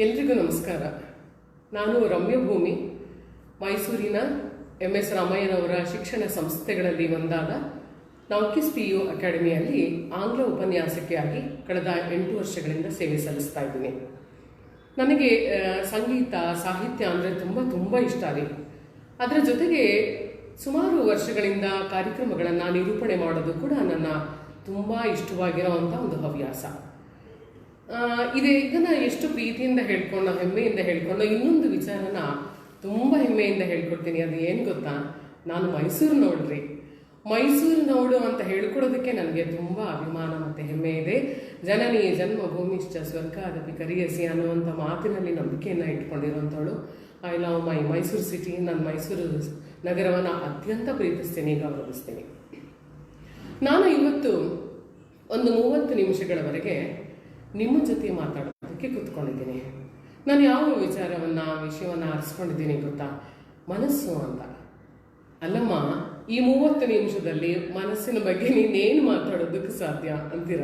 ಎಲ್ರಿಗೂ ನಮಸ್ಕಾರ. ನಾನು ರಮ್ಯಭೂಮಿ, ಮೈಸೂರಿನ MS ರಾಮಯ್ಯನವರ ಶಿಕ್ಷಣ ಸಂಸ್ಥೆಗಳಲ್ಲಿ ಒಂದಾದ ನೌಕಿಸ್ PU ಅಕಾಡೆಮಿಯಲ್ಲಿ ಆಂಗ್ಲ ಉಪನ್ಯಾಸಕಿಯಾಗಿ ಕಳೆದ 8 ವರ್ಷಗಳಿಂದ ಸೇವೆ ಸಲ್ಲಿಸ್ತಾ ಇದ್ದೀನಿ. ನನಗೆ ಸಂಗೀತ ಸಾಹಿತ್ಯ ಅಂದರೆ ತುಂಬ ಇಷ್ಟ ರೀ. ಅದರ ಜೊತೆಗೆ ಸುಮಾರು ವರ್ಷಗಳಿಂದ ಕಾರ್ಯಕ್ರಮಗಳನ್ನು ನಿರೂಪಣೆ ಮಾಡೋದು ಕೂಡ ನನ್ನ ತುಂಬ ಇಷ್ಟವಾಗಿರೋವಂಥ ಒಂದು ಹವ್ಯಾಸ. ಇದನ್ನು ಎಷ್ಟು ಪ್ರೀತಿಯಿಂದ ಹೇಳ್ಕೊಂಡು ಹೆಮ್ಮೆಯಿಂದ ಹೇಳ್ಕೊಂಡು ಇನ್ನೊಂದು ವಿಚಾರನ ತುಂಬ ಹೆಮ್ಮೆಯಿಂದ ಹೇಳ್ಕೊಡ್ತೀನಿ. ಅದು ಏನು ಗೊತ್ತಾ, ನಾನು ಮೈಸೂರಿನವಳ್ರಿ. ಮೈಸೂರಿನವಳು ಅಂತ ಹೇಳ್ಕೊಡೋದಕ್ಕೆ ನನಗೆ ತುಂಬ ಅಭಿಮಾನ ಮತ್ತು ಹೆಮ್ಮೆ ಇದೆ. ಜನನಿ ಜನ್ಮಭೂಮಿಶ್ಚ ಸ್ವರ್ಗಾದಪಿ ಕರಿಯಸಿ ಅನ್ನುವಂಥ ಮಾತಿನಲ್ಲಿ ನಂಬಿಕೆಯನ್ನು ಇಟ್ಕೊಂಡಿರುವಂಥವಳು. I love my Mysuru city. ನಾನು ಮೈಸೂರು ನಗರವನ್ನು ಅತ್ಯಂತ ಪ್ರೀತಿಸ್ತೀನಿ, ಗೌರವಿಸ್ತೀನಿ. ನಾನು ಇವತ್ತು ಒಂದು 30 ನಿಮಿಷಗಳವರೆಗೆ ನಿಮ್ಮ ಜೊತೆ ಮಾತಾಡೋದಕ್ಕೆ ಕೂತ್ಕೊಂಡಿದ್ದೀನಿ. ನಾನು ಯಾವ ವಿಷಯವನ್ನು ಆರಿಸ್ಕೊಂಡಿದ್ದೀನಿ ಗೊತ್ತಾ? ಮನಸ್ಸು ಅಂತ. ಅಲ್ಲಮ್ಮ, ಈ 30 ನಿಮಿಷದಲ್ಲಿ ಮನಸ್ಸಿನ ಬಗ್ಗೆ ನೀನೇನು ಮಾತಾಡೋದಕ್ಕೆ ಸಾಧ್ಯ ಅಂತೀರ?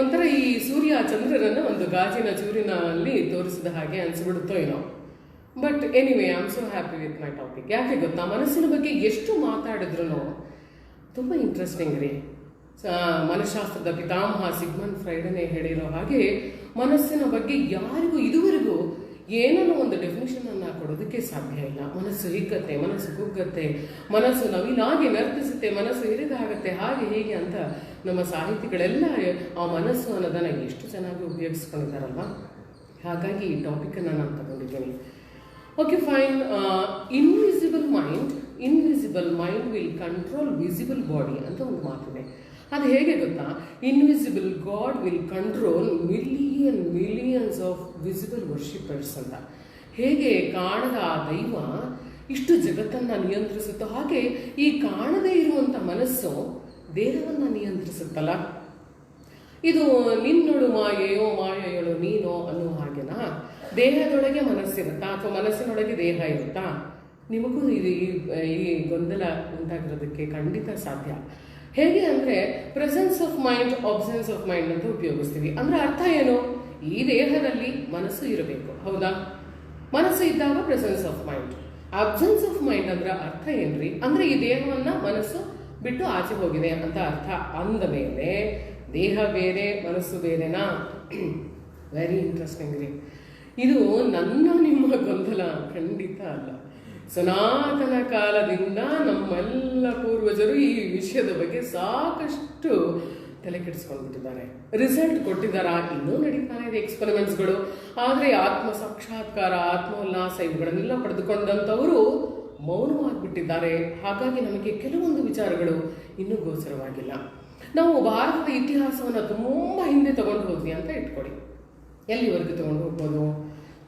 ಒಂಥರ ಈ ಸೂರ್ಯ ಚಂದ್ರರನ್ನು ಒಂದು ಗಾಜಿನ ಚೂರಿನಲ್ಲಿ ತೋರಿಸಿದ ಹಾಗೆ ಅನಿಸ್ಬಿಡುತ್ತೋ ಏನೋ. But anyway, I am so happy with my topic. ಯಾಕೆ ಗೊತ್ತಾ, ಮನಸ್ಸಿನ ಬಗ್ಗೆ ಎಷ್ಟು ಮಾತಾಡಿದ್ರು ತುಂಬ ಇಂಟ್ರೆಸ್ಟಿಂಗ್ ರೀ. ಮನಃಶಾಸ್ತ್ರದ ಪಿತಾಮಹ ಸಿಗ್ಮಂಡ್ ಫ್ರೈಡನೇ ಹೇಳಿರೋ ಹಾಗೆ ಮನಸ್ಸಿನ ಬಗ್ಗೆ ಯಾರಿಗೂ ಇದುವರೆಗೂ ಏನನ್ನೋ ಒಂದು ಡೆಫಿನಿಷನನ್ನು ಕೊಡೋದಕ್ಕೆ ಸಾಧ್ಯ ಇಲ್ಲ. ಮನಸ್ಸು ಹಿಗ್ಗತ್ತೆ, ಮನಸ್ಸು ಕುಗ್ಗತ್ತೆ, ಮನಸ್ಸು ನವಿಲಾಗಿ ನರ್ತಿಸುತ್ತೆ, ಮನಸ್ಸು ಹಿರಿದಾಗತ್ತೆ, ಹಾಗೆ ಹೀಗೆ ಅಂತ ನಮ್ಮ ಸಾಹಿತಿಗಳೆಲ್ಲ ಆ ಮನಸ್ಸು ಅನ್ನೋದನ್ನು ಎಷ್ಟು ಚೆನ್ನಾಗಿ ಉಪಯೋಗಿಸ್ಕೊಂಡಿದ್ದಾರಲ್ವ. ಹಾಗಾಗಿ ಈ ಟಾಪಿಕನ್ನು ನಾನು ತಗೊಂಡಿದ್ದೀನಿ. Okay, fine. Invisible mind will control visible body ಅಂತ ಒಂದು ಮಾತಿದೆ. ಅದು ಹೇಗೆ ಗೊತ್ತಾ? Invisible God will control millions of visible worshippers ಅಂತ. ಹೇಗೆ ಕಾಣದ ಆ ದೈವ ಇಷ್ಟು ಜಗತ್ತನ್ನು ನಿಯಂತ್ರಿಸುತ್ತೋ, ಹಾಗೆ ಈ ಕಾಣದೇ ಇರುವಂಥ ಮನಸ್ಸು ದೇಹವನ್ನು ನಿಯಂತ್ರಿಸುತ್ತಲ್ಲ. ಇದು ನಿನ್ನೊಳು ಮಾಯೆಯೊಳು ನೀನೋ ಅನ್ನೋ ಹಾಗೆನಾ? ದೇಹದೊಳಗೆ ಮನಸ್ಸಿರುತ್ತಾ ಅಥವಾ ಮನಸ್ಸಿನೊಳಗೆ ದೇಹ ಇರುತ್ತಾ? ನಿಮಗೂ ಈ ಗೊಂದಲ ಉಂಟಾಗಿರೋದಕ್ಕೆ ಖಂಡಿತ ಸಾಧ್ಯ. ಹೇಗೆ ಅಂದರೆ, presence of mind, absence of mind ಅಂತ ಉಪಯೋಗಿಸ್ತೀವಿ. ಅಂದರೆ ಅರ್ಥ ಏನು? ಈ ದೇಹದಲ್ಲಿ ಮನಸ್ಸು ಇರಬೇಕು, ಹೌದಾ? ಮನಸ್ಸು ಇದ್ದಾಗ presence of mind. Absence of mind ಅಂದ್ರೆ ಅರ್ಥ ಏನ್ರಿ? ಅಂದರೆ ಈ ದೇಹವನ್ನು ಮನಸ್ಸು ಬಿಟ್ಟು ಆಚೆ ಹೋಗಿದೆ ಅಂತ ಅರ್ಥ. ಅಂದ ಮೇಲೆ ದೇಹ ಬೇರೆ ಮನಸ್ಸು ಬೇರೆನಾ? ವೆರಿ ಇಂಟ್ರೆಸ್ಟಿಂಗ್ ರೀ. ಇದು ನಿಮ್ಮ ಗೊಂದಲ ಖಂಡಿತ ಅಲ್ಲ. ಸನಾತನ ಕಾಲದಿಂದ ನಮ್ಮೆಲ್ಲ ಪೂರ್ವಜರು ಈ ವಿಷಯದ ಬಗ್ಗೆ ಸಾಕಷ್ಟು ತಲೆ ಕೆಡಿಸ್ಕೊಂಡ್ಬಿಟ್ಟಿದ್ದಾರೆ. ರಿಸಲ್ಟ್ ಕೊಟ್ಟಿದ್ದಾರಾ? ಇನ್ನೂ ನಡೀತಾನೆ ಇದೆ ಎಕ್ಸ್ಪೆರಿಮೆಂಟ್ಸ್ಗಳು. ಆದರೆ ಆತ್ಮ ಸಾಕ್ಷಾತ್ಕಾರ, ಆತ್ಮೋಲ್ಲಾಸ ಇವುಗಳನ್ನೆಲ್ಲ ಪಡೆದುಕೊಂಡಂಥವರು ಮೌನವಾಗಿಬಿಟ್ಟಿದ್ದಾರೆ. ಹಾಗಾಗಿ ನಮಗೆ ಕೆಲವೊಂದು ವಿಚಾರಗಳು ಇನ್ನೂ ಗೋಚರವಾಗಿಲ್ಲ. ನಾವು ಭಾರತದ ಇತಿಹಾಸವನ್ನು ತುಂಬ ಹಿಂದೆ ತಗೊಂಡು ಹೋದ್ವಿ ಅಂತ ಇಟ್ಕೊಳ್ಳಿ. ಎಲ್ಲಿವರೆಗೂ ತಗೊಂಡು ಹೋಗ್ಬೋದು?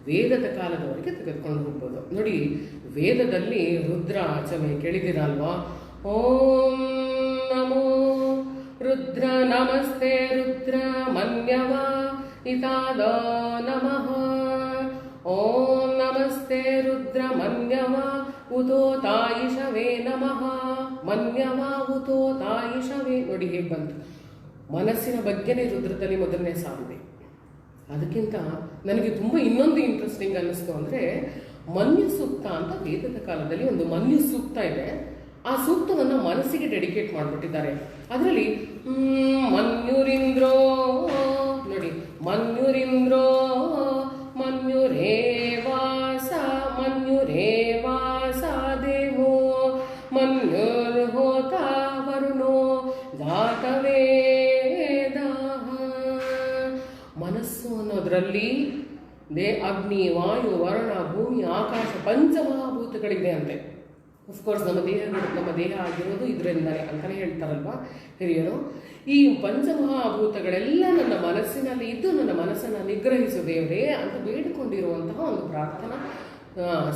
ವೇದದ ಕಾಲದವರೆಗೆ ತೆಗೆದುಕೊಂಡು ಹೋಗ್ಬೋದು. ನೋಡಿ, ವೇದದಲ್ಲಿ ರುದ್ರ ಆಚಮೆ ಕೇಳಿದಿರಲ್ವಾ? ಓಂ ನಮೋ ರುದ್ರ ನಮಸ್ತೆ ರುದ್ರ ಮನ್ಯವ ಇತಾದ ನಮಃ. ಓಂ ನಮಸ್ತೆ ರುದ್ರ ಮನ್ಯವ ಉತೋ ತಾಯಿಷವೇ ನಮಃ. ಮನ್ಯವ ಉತೋ ತಾಯಿಷವೇ. ನೋಡಿ ಹೇಗೆ ಬಂತು. ಮನಸ್ಸಿನ ಬಗ್ಗೆನೇ ರುದ್ರದಲ್ಲಿ ಮೊದಲನೇ ಸಾಲಿದೆ. ಅದಕ್ಕಿಂತ ನನಗೆ ತುಂಬ ಇನ್ನೊಂದು ಇಂಟ್ರೆಸ್ಟಿಂಗ್ ಅನ್ನಿಸ್ತು ಅಂದರೆ, ಮನ್ಯು ಸೂಕ್ತ ಅಂತ ವೇದದ ಕಾಲದಲ್ಲಿ ಒಂದು ಮನ್ಯು ಸೂಕ್ತ ಇದೆ. ಆ ಸೂಕ್ತವನ್ನು ಮನಸ್ಸಿಗೆ ಡೆಡಿಕೇಟ್ ಮಾಡಿಬಿಟ್ಟಿದ್ದಾರೆ. ಅದರಲ್ಲಿ ಮನ್ಯುರಿಂದ್ರೋ, ನೋಡಿ, ಮನ್ಯುರಿಂದ್ರೋ ಮನ್ಯುರೇವಾಸ ದೇವೋ ಮನ್ಯುರ್ಹೋತ ವರುಣೋ ಜಾತವೇದ. ಮನಸ್ಸು ಅನ್ನೋದ್ರಲ್ಲಿ ಅಗ್ನಿ, ವಾಯು, ವರುಣ, ಭೂಮಿ, ಆಕಾಶ, ಪಂಚಮಹಾಭೂತಗಳಿದೆ ಅಂತೆ. ಅಫ್ಕೋರ್ಸ್ ನಮ್ಮ ದೇಹ ಆಗಿರೋದು ಇದರಿಂದಲೇ ಅಂತಲೇ ಹೇಳ್ತಾರಲ್ವ ಹಿರಿಯರು. ಈ ಪಂಚಮಹಾಭೂತಗಳೆಲ್ಲ ನನ್ನ ಮನಸ್ಸಿನಲ್ಲಿ ಇದ್ದು ನನ್ನ ಮನಸ್ಸನ್ನು ನಿಗ್ರಹಿಸು ದೇವರೇ ಅಂತ ಬೇಡಿಕೊಂಡಿರುವಂತಹ ಒಂದು ಪ್ರಾರ್ಥನಾ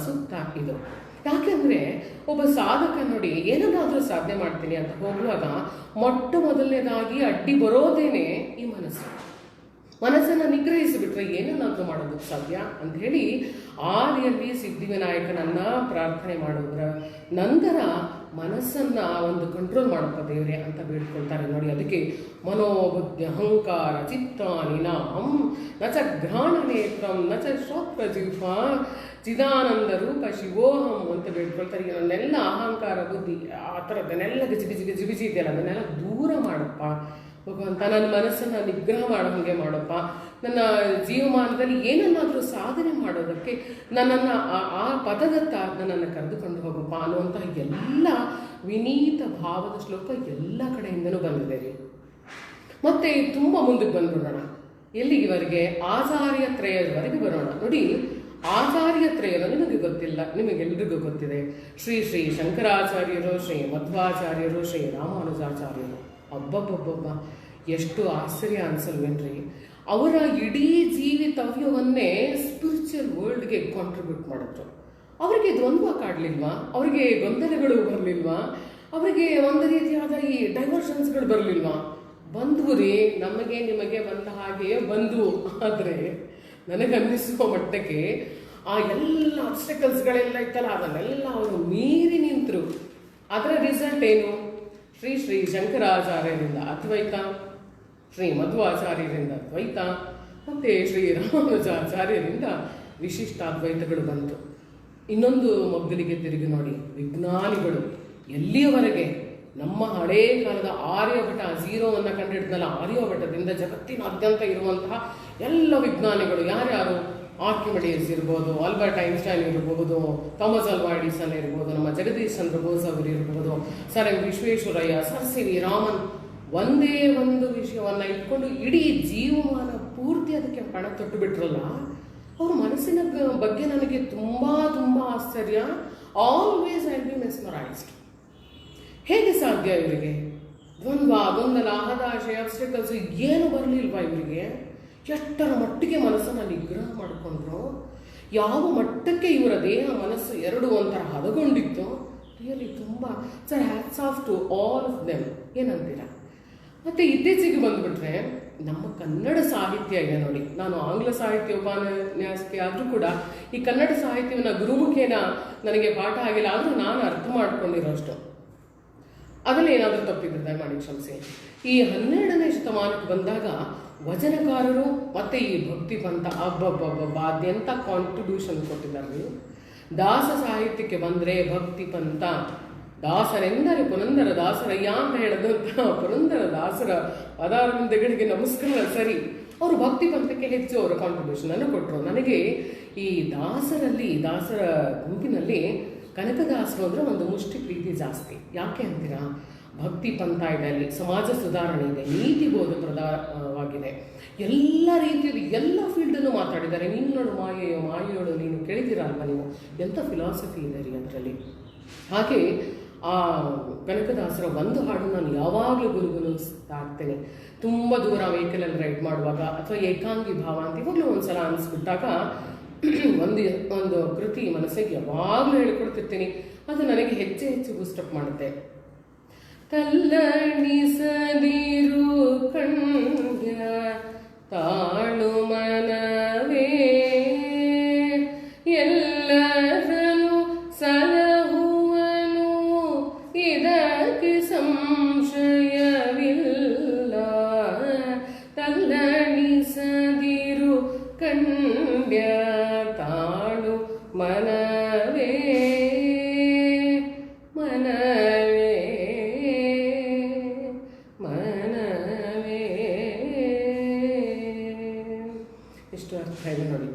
ಸೂಕ್ತ ಇದು. ಯಾಕೆಂದರೆ ಒಬ್ಬ ಸಾಧಕ ನೋಡಿ, ಏನನ್ನಾದರೂ ಸಾಧನೆ ಮಾಡ್ತೀನಿ ಅಂತ ಹೋಗುವಾಗ ಮೊದಲನೇದಾಗಿ ಅಡ್ಡಿ ಬರೋದೇನೆ ಈ ಮನಸ್ಸು. ಮನಸ್ಸನ್ನು ನಿಗ್ರಹಿಸಿಬಿಟ್ರೆ ಏನನ್ನಾದರೂ ಮಾಡೋದಕ್ಕೆ ಸಾಧ್ಯ ಅಂತ ಹೇಳಿ ಆದಿಯಲ್ಲಿ ಸಿದ್ಧಿವಿನಾಯಕನನ್ನ ಪ್ರಾರ್ಥನೆ ಮಾಡೋದ್ರ ನಂತರ ಮನಸ್ಸನ್ನು ಒಂದು ಕಂಟ್ರೋಲ್ ಮಾಡಪ್ಪ ದೇವರೇ ಅಂತ ಬೇಡ್ಕೊಳ್ತಾರೆ ನೋಡಿ. ಅದಕ್ಕೆ ಮನೋಬುದ್ಧಿ ಅಹಂಕಾರ ಚಿತ್ತಾನಿ ನಾಹಂ ನ ಚ ಘ್ರಾಣ ನೇತ್ರಂ ನ ಚ ಶ್ರೋತ್ರಜಿಹ್ವ ಚಿದಾನಂದ ರೂಪ ಶಿವೋಹಂ ಅಂತ ಬೇಡ್ಕೊಳ್ತಾರೆ. ನನ್ನೆಲ್ಲ ಅಹಂಕಾರ ಬುದ್ಧಿ ಆ ಥರದ್ದನ್ನೆಲ್ಲ ಗಜಿಬಿಜಿ ಇದೆಯಲ್ಲ ಅದನ್ನೆಲ್ಲ ದೂರ ಮಾಡಪ್ಪ ಭಗವಂತ. ನನ್ನ ಮನಸ್ಸನ್ನು ನಿಗ್ರಹ ಮಾಡೋ ಹಾಗೆ ಮಾಡಪ್ಪ. ನನ್ನ ಜೀವಮಾನದಲ್ಲಿ ಏನನ್ನಾದರೂ ಸಾಧನೆ ಮಾಡೋದಕ್ಕೆ ನನ್ನನ್ನು ಆ ಪದದತ್ತ ನನ್ನನ್ನು ಕರೆದುಕೊಂಡು ಹೋಗಪ್ಪ ಅನ್ನುವಂತಹ ಎಲ್ಲ ವಿನೀತ ಭಾವದ ಶ್ಲೋಕ ಎಲ್ಲ ಕಡೆಯಿಂದನೂ ಬಂದಿದೆ ರೀ. ಮತ್ತೆ ತುಂಬ ಮುಂದಕ್ಕೆ ಬಂದ್ಬಿಡೋಣ. ಎಲ್ಲಿಗಿವರೆಗೆ? ಆಚಾರ್ಯ ತ್ರಯದವರೆಗೆ ಬರೋಣ. ನೋಡಿ, ಆಚಾರ್ಯ ತ್ರಯರು ನಿಮಗೆ ಗೊತ್ತಿಲ್ಲ, ನಿಮಗೆಲ್ಲರಿಗೂ ಗೊತ್ತಿದೆ. ಶ್ರೀ ಶ್ರೀ ಶಂಕರಾಚಾರ್ಯರು, ಶ್ರೀ ಮಧ್ವಾಚಾರ್ಯರು, ಶ್ರೀ ರಾಮಾನುಜಾಚಾರ್ಯರು. ಅಬ್ಬಬ್ಬಬ್ಬಬ್ಬ, ಎಷ್ಟು ಆಶ್ಚರ್ಯ ಅನ್ಸಲ್ವೇನ್ರಿ. ಅವರ ಇಡೀ ಜೀವಿತವ್ಯವನ್ನೇ ಸ್ಪಿರಿಚುವಲ್ ವರ್ಲ್ಡ್ಗೆ ಕಾಂಟ್ರಿಬ್ಯೂಟ್ ಮಾಡಿದ್ರು. ಅವರಿಗೆ ದ್ವಂದ್ವ ಕಾಡಲಿಲ್ವಾ? ಅವರಿಗೆ ಗೊಂದಲಗಳು ಬರಲಿಲ್ವಾ? ಅವರಿಗೆ ಒಂದು ರೀತಿಯಾದ ಈ ಡೈವರ್ಷನ್ಸ್ಗಳು ಬರಲಿಲ್ವಾ? ಬಂದ್ವು ರೀ, ನಮಗೆ ನಿಮಗೆ ಬಂದ ಹಾಗೆಯೇ ಬಂದ್ವು. ಆದರೆ ನನಗನ್ನಿಸುವ ಮಟ್ಟಕ್ಕೆ ಆ ಎಲ್ಲ ಅಬ್ಸ್ಟಕಲ್ಸ್ಗಳೆಲ್ಲ ಇತ್ತಲ್ಲ ಅದನ್ನೆಲ್ಲ ಅವರು ಮೀರಿ ನಿಂತರು. ಅದರ ರಿಸಲ್ಟ್ ಏನು? ಶ್ರೀ ಶ್ರೀ ಶಂಕರಾಚಾರ್ಯರಿಂದ ಅದ್ವೈತ, ಶ್ರೀ ಮಧ್ವಾಚಾರ್ಯರಿಂದ ದ್ವೈತ, ಮತ್ತು ಶ್ರೀ ರಾಮಾನುಜಾಚಾರ್ಯರಿಂದ ವಿಶಿಷ್ಟ ಅದ್ವೈತಗಳು ಬಂತು. ಇನ್ನೊಂದು ಮಗ್ಗಲಿಗೆ ತಿರುಗಿ ನೋಡಿ, ವಿಜ್ಞಾನಿಗಳು ಎಲ್ಲಿಯವರೆಗೆ ನಮ್ಮ ಹಳೇ ಕಾಲದ ಆರ್ಯಭಟ ಝೀರೋವನ್ನು ಕಂಡುಹಿಡಿದ್ನಲ್ಲ, ಆರ್ಯಭಟದಿಂದ ಜಗತ್ತಿನಾದ್ಯಂತ ಇರುವಂತಹ ಎಲ್ಲ ವಿಜ್ಞಾನಿಗಳು ಯಾರ್ಯಾರು? ಆರ್ಕಿಮಿಡೀಸ್ ಇರ್ಬೋದು, ಆಲ್ಬರ್ಟ್ ಐನ್ಸ್ಟೈನ್ ಇರ್ಬೋದು, ಥಾಮಸ್ ಆಲ್ವಾ ಎಡಿಸನ್ ಇರ್ಬೋದು, ನಮ್ಮ ಜಗದೀಶ್ ಚಂದ್ರ ಬೋಸ್ ಅವರು ಇರ್ಬೋದು, sir M Visvesvaraya, sir C V Raman, ಒಂದೇ ಒಂದು ವಿಷಯವನ್ನು ಇಟ್ಕೊಂಡು ಇಡೀ ಜೀವಮಾನ ಪೂರ್ತಿ ಅದಕ್ಕೆ ಪಣ ತೊಟ್ಟು ಬಿಟ್ರಲ್ಲ. ಅವ್ರ ಮನಸ್ಸಿನ ಬಗ್ಗೆ ನನಗೆ ತುಂಬ ತುಂಬ ಆಶ್ಚರ್ಯ. Always I B mesmerised. ಹೇಗೆ ಸಾಧ್ಯ ಇವರಿಗೆ? ದ್ವಂದ್ವ, ಗೊಂದಲ, ಹತಾಶೆ, ಅಬ್ಸ್ಟಕಲ್ಸ್ ಏನು ಬರಲಿಲ್ವಾ ಇವರಿಗೆ? ಎಷ್ಟರ ಮಟ್ಟಿಗೆ ಮನಸ್ಸನ್ನು ನಿಗ್ರಹ ಮಾಡಿಕೊಂಡ್ರು, ಯಾವ ಮಟ್ಟಕ್ಕೆ ಇವರ ದೇಹ ಮನಸ್ಸು ಎರಡು ಒಂಥರ ಹದಗೊಂಡಿತ್ತು. ರಿಯಲಿ ತುಂಬ sir, hats off to all of them. ಏನಂತೀರಾ? ಮತ್ತು ಇತ್ತೀಚೆಗೆ ಬಂದುಬಿಟ್ರೆ ನಮ್ಮ ಕನ್ನಡ ಸಾಹಿತ್ಯ ಇದೆ ನೋಡಿ. ನಾನು ಆಂಗ್ಲ ಸಾಹಿತ್ಯ ಉಪನ್ಯಾಸಕ್ಕೆ ಆದರೂ ಕೂಡ ಈ ಕನ್ನಡ ಸಾಹಿತ್ಯವನ್ನು ಗುರುಮುಖೇನ ನನಗೆ ಪಾಠ ಆಗಿಲ್ಲ, ಆದರೂ ನಾನು ಅರ್ಥ ಮಾಡ್ಕೊಂಡಿರೋಷ್ಟು. ಅದರಲ್ಲಿ ಏನಾದರೂ ತಪ್ಪಿದ್ರೆ ದಯಮಾಡಿ ಕ್ಷಮಿಸಿ. ಈ 12ನೇ ಶತಮಾನಕ್ಕೆ ಬಂದಾಗ ವಚನಕಾರರು ಮತ್ತು ಈ ಭಕ್ತಿ ಪಂಥ ಅಬ್ಬಬ್ಬಬ್ಬ ಅದೆಂಥ ಕಾಂಟ್ರಿಬ್ಯೂಷನ್ ಕೊಟ್ಟಿದ್ದಾರೆ. ದಾಸ ಸಾಹಿತ್ಯಕ್ಕೆ ಬಂದರೆ ಭಕ್ತಿ ಪಂಥ, ದಾಸರೆಂದರೆ ಪುರಂದರ ದಾಸರಯ್ಯ ಅಂತ ಹೇಳಿದಂಥ ಪುರಂದರ ದಾಸರ ಪದಾರವಿಂದಗಳಿಗೆ ನಮಸ್ಕಾರ. ಸರಿ, ಅವರು ಭಕ್ತಿ ಪಂಥಕ್ಕೆ ಹೆಚ್ಚು ಅವರ ಕಾಂಟ್ರಿಬ್ಯೂಷನನ್ನು ಕೊಟ್ಟರು. ನನಗೆ ಈ ದಾಸರಲ್ಲಿ, ದಾಸರ ಗುಂಪಿನಲ್ಲಿ ಕನಕದಾಸರು ಅಂದರೆ ಒಂದು ಮುಷ್ಟಿ ಪ್ರೀತಿ ಜಾಸ್ತಿ. ಯಾಕೆ ಅಂತೀರಾ? ಭಕ್ತಿ ಪಂಥ ಇದೆ, ಅಲ್ಲಿ ಸಮಾಜ ಸುಧಾರಣೆ ಇದೆ, ನೀತಿ ಬೋಧಪ್ರದವಾಗಿದೆ, ಎಲ್ಲ ರೀತಿಯಲ್ಲಿ ಎಲ್ಲ ಫೀಲ್ಡಲ್ಲೂ ಮಾತಾಡಿದ್ದಾರೆ. ನೀನು ನೋಡು ಮಾಯೆಯೋಡು ನೀನು ಕೇಳಿದ್ದೀರಲ್ವ ನೀವು, ಎಂಥ ಫಿಲಾಸಫಿ ಇದೆ ರೀ ಅದರಲ್ಲಿ. ಹಾಗೆ ಆ ಕನಕದಾಸರ ಒಂದು ಹಾಡು ನಾನು ಯಾವಾಗಲೂ ಗುರುಗುಣಿಸ್ತಾ ಇರ್ತೇನೆ. ತುಂಬ ದೂರ ವೆಹಿಕಲಲ್ಲಿ ರೈಡ್ ಮಾಡುವಾಗ ಅಥವಾ ಏಕಾಂಗಿ ಭಾವ ಅಂತ ಇವಾಗಲೂ ಒಂದ್ಸಲ ಅನಿಸ್ಬಿಟ್ಟಾಗ ಒಂದು ಕೃತಿ ಮನಸ್ಸಿಗೆ ಯಾವಾಗಲೂ ಹೇಳಿಕೊಡ್ತಿರ್ತೀನಿ. ಅದು ನನಗೆ ಹೆಚ್ಚು ಬೂಸ್ಟಪ್ ಮಾಡುತ್ತೆ. ತಲ್ಲಣಿಸದಿರು ಕಣ್ಯ ತಾಳು ಮನವೇ, ಎಲ್ಲರನು ಸಲಹುವನು ಇದಕ್ಕೆ ಸಂಶಯವಿಲ್ಲ. ತಲ್ಲಣಿಸದಿರು ಕಣ್ಯ ತಾಳು ಮನವೇ, ಮನವೇ ಮನವೇ. ಎಷ್ಟು ಅರ್ಥ ಇದೆ ನೋಡಿ.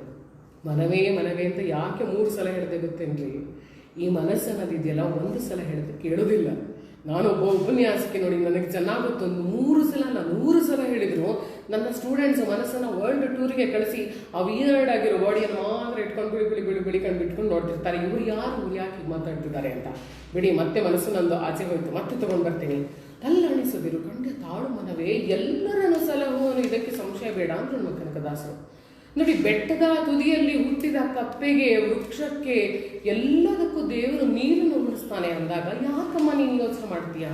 ಮನವೇ ಮನವೇ ಅಂತ ಯಾಕೆ 3 ಸಲ ಹೇಳಿದೆ ಗೊತ್ತೇನ್ರಿ? ಈ ಮನಸ್ಸನ್ನೋದಿದೆಯಲ್ಲ, ಒಂದು ಸಲ ಹೇಳಿದೆ ಕೇಳೋದಿಲ್ಲ. ನಾನು ಒಬ್ಬ ಉಪನ್ಯಾಸಕ್ಕೆ ನೋಡಿ, ನನಗೆ ಚೆನ್ನಾಗಿ ಗೊತ್ತೊಂದು 3 ಸಲ ಅಲ್ಲ 100 ಸಲ ಹೇಳಿದ್ರು. ನನ್ನ ಸ್ಟೂಡೆಂಟ್ಸ್ ಮನಸ್ಸನ್ನು ವರ್ಲ್ಡ್ ಟೂರಿಗೆ ಕಳಿಸಿ ಆ ವಿಯರ್ಡ್ ಆಗಿರೋ ಬಾಡಿಯನ್ನು ಮಾತ್ರ ಇಟ್ಕೊಂಡು ಬಿಡಿಕೊಂಡು ಬಿಟ್ಕೊಂಡು ನೋಡ್ತಿರ್ತಾರೆ. ಇವ್ರು ಯಾಕೆ ಮಾತಾಡ್ತಿದ್ದಾರೆ ಅಂತ. ಬಿಡಿ, ಮತ್ತೆ ಮನಸ್ಸು ನಂದು ಆಚೆ ಹೋಯ್ತು, ಮತ್ತೆ ತೊಗೊಂಡು ಬರ್ತೀನಿ. ತಲ್ಲಣಿಸದಿರು ಖಂಡ ತಾಳು ಮನವೇ, ಎಲ್ಲರನ್ನು ಸಲಹುವನು ಇದಕ್ಕೆ ಸಂಶಯ ಬೇಡ ಅಂತ ನಮ್ಮ ಕನಕದಾಸರು. ನೋಡಿ, ಬೆಟ್ಟದ ತುದಿಯಲ್ಲಿ ಹುಟ್ಟಿದ ಕಪ್ಪೆಗೆ, ವೃಕ್ಷಕ್ಕೆ, ಎಲ್ಲದಕ್ಕೂ ದೇವರು ನೀರನ್ನು ಉಳಿಸ್ತಾನೆ ಅಂದಾಗ ಯಾಕಮ್ಮ ನೀನು ಯೋಚನೆ ಮಾಡ್ತೀಯಾ?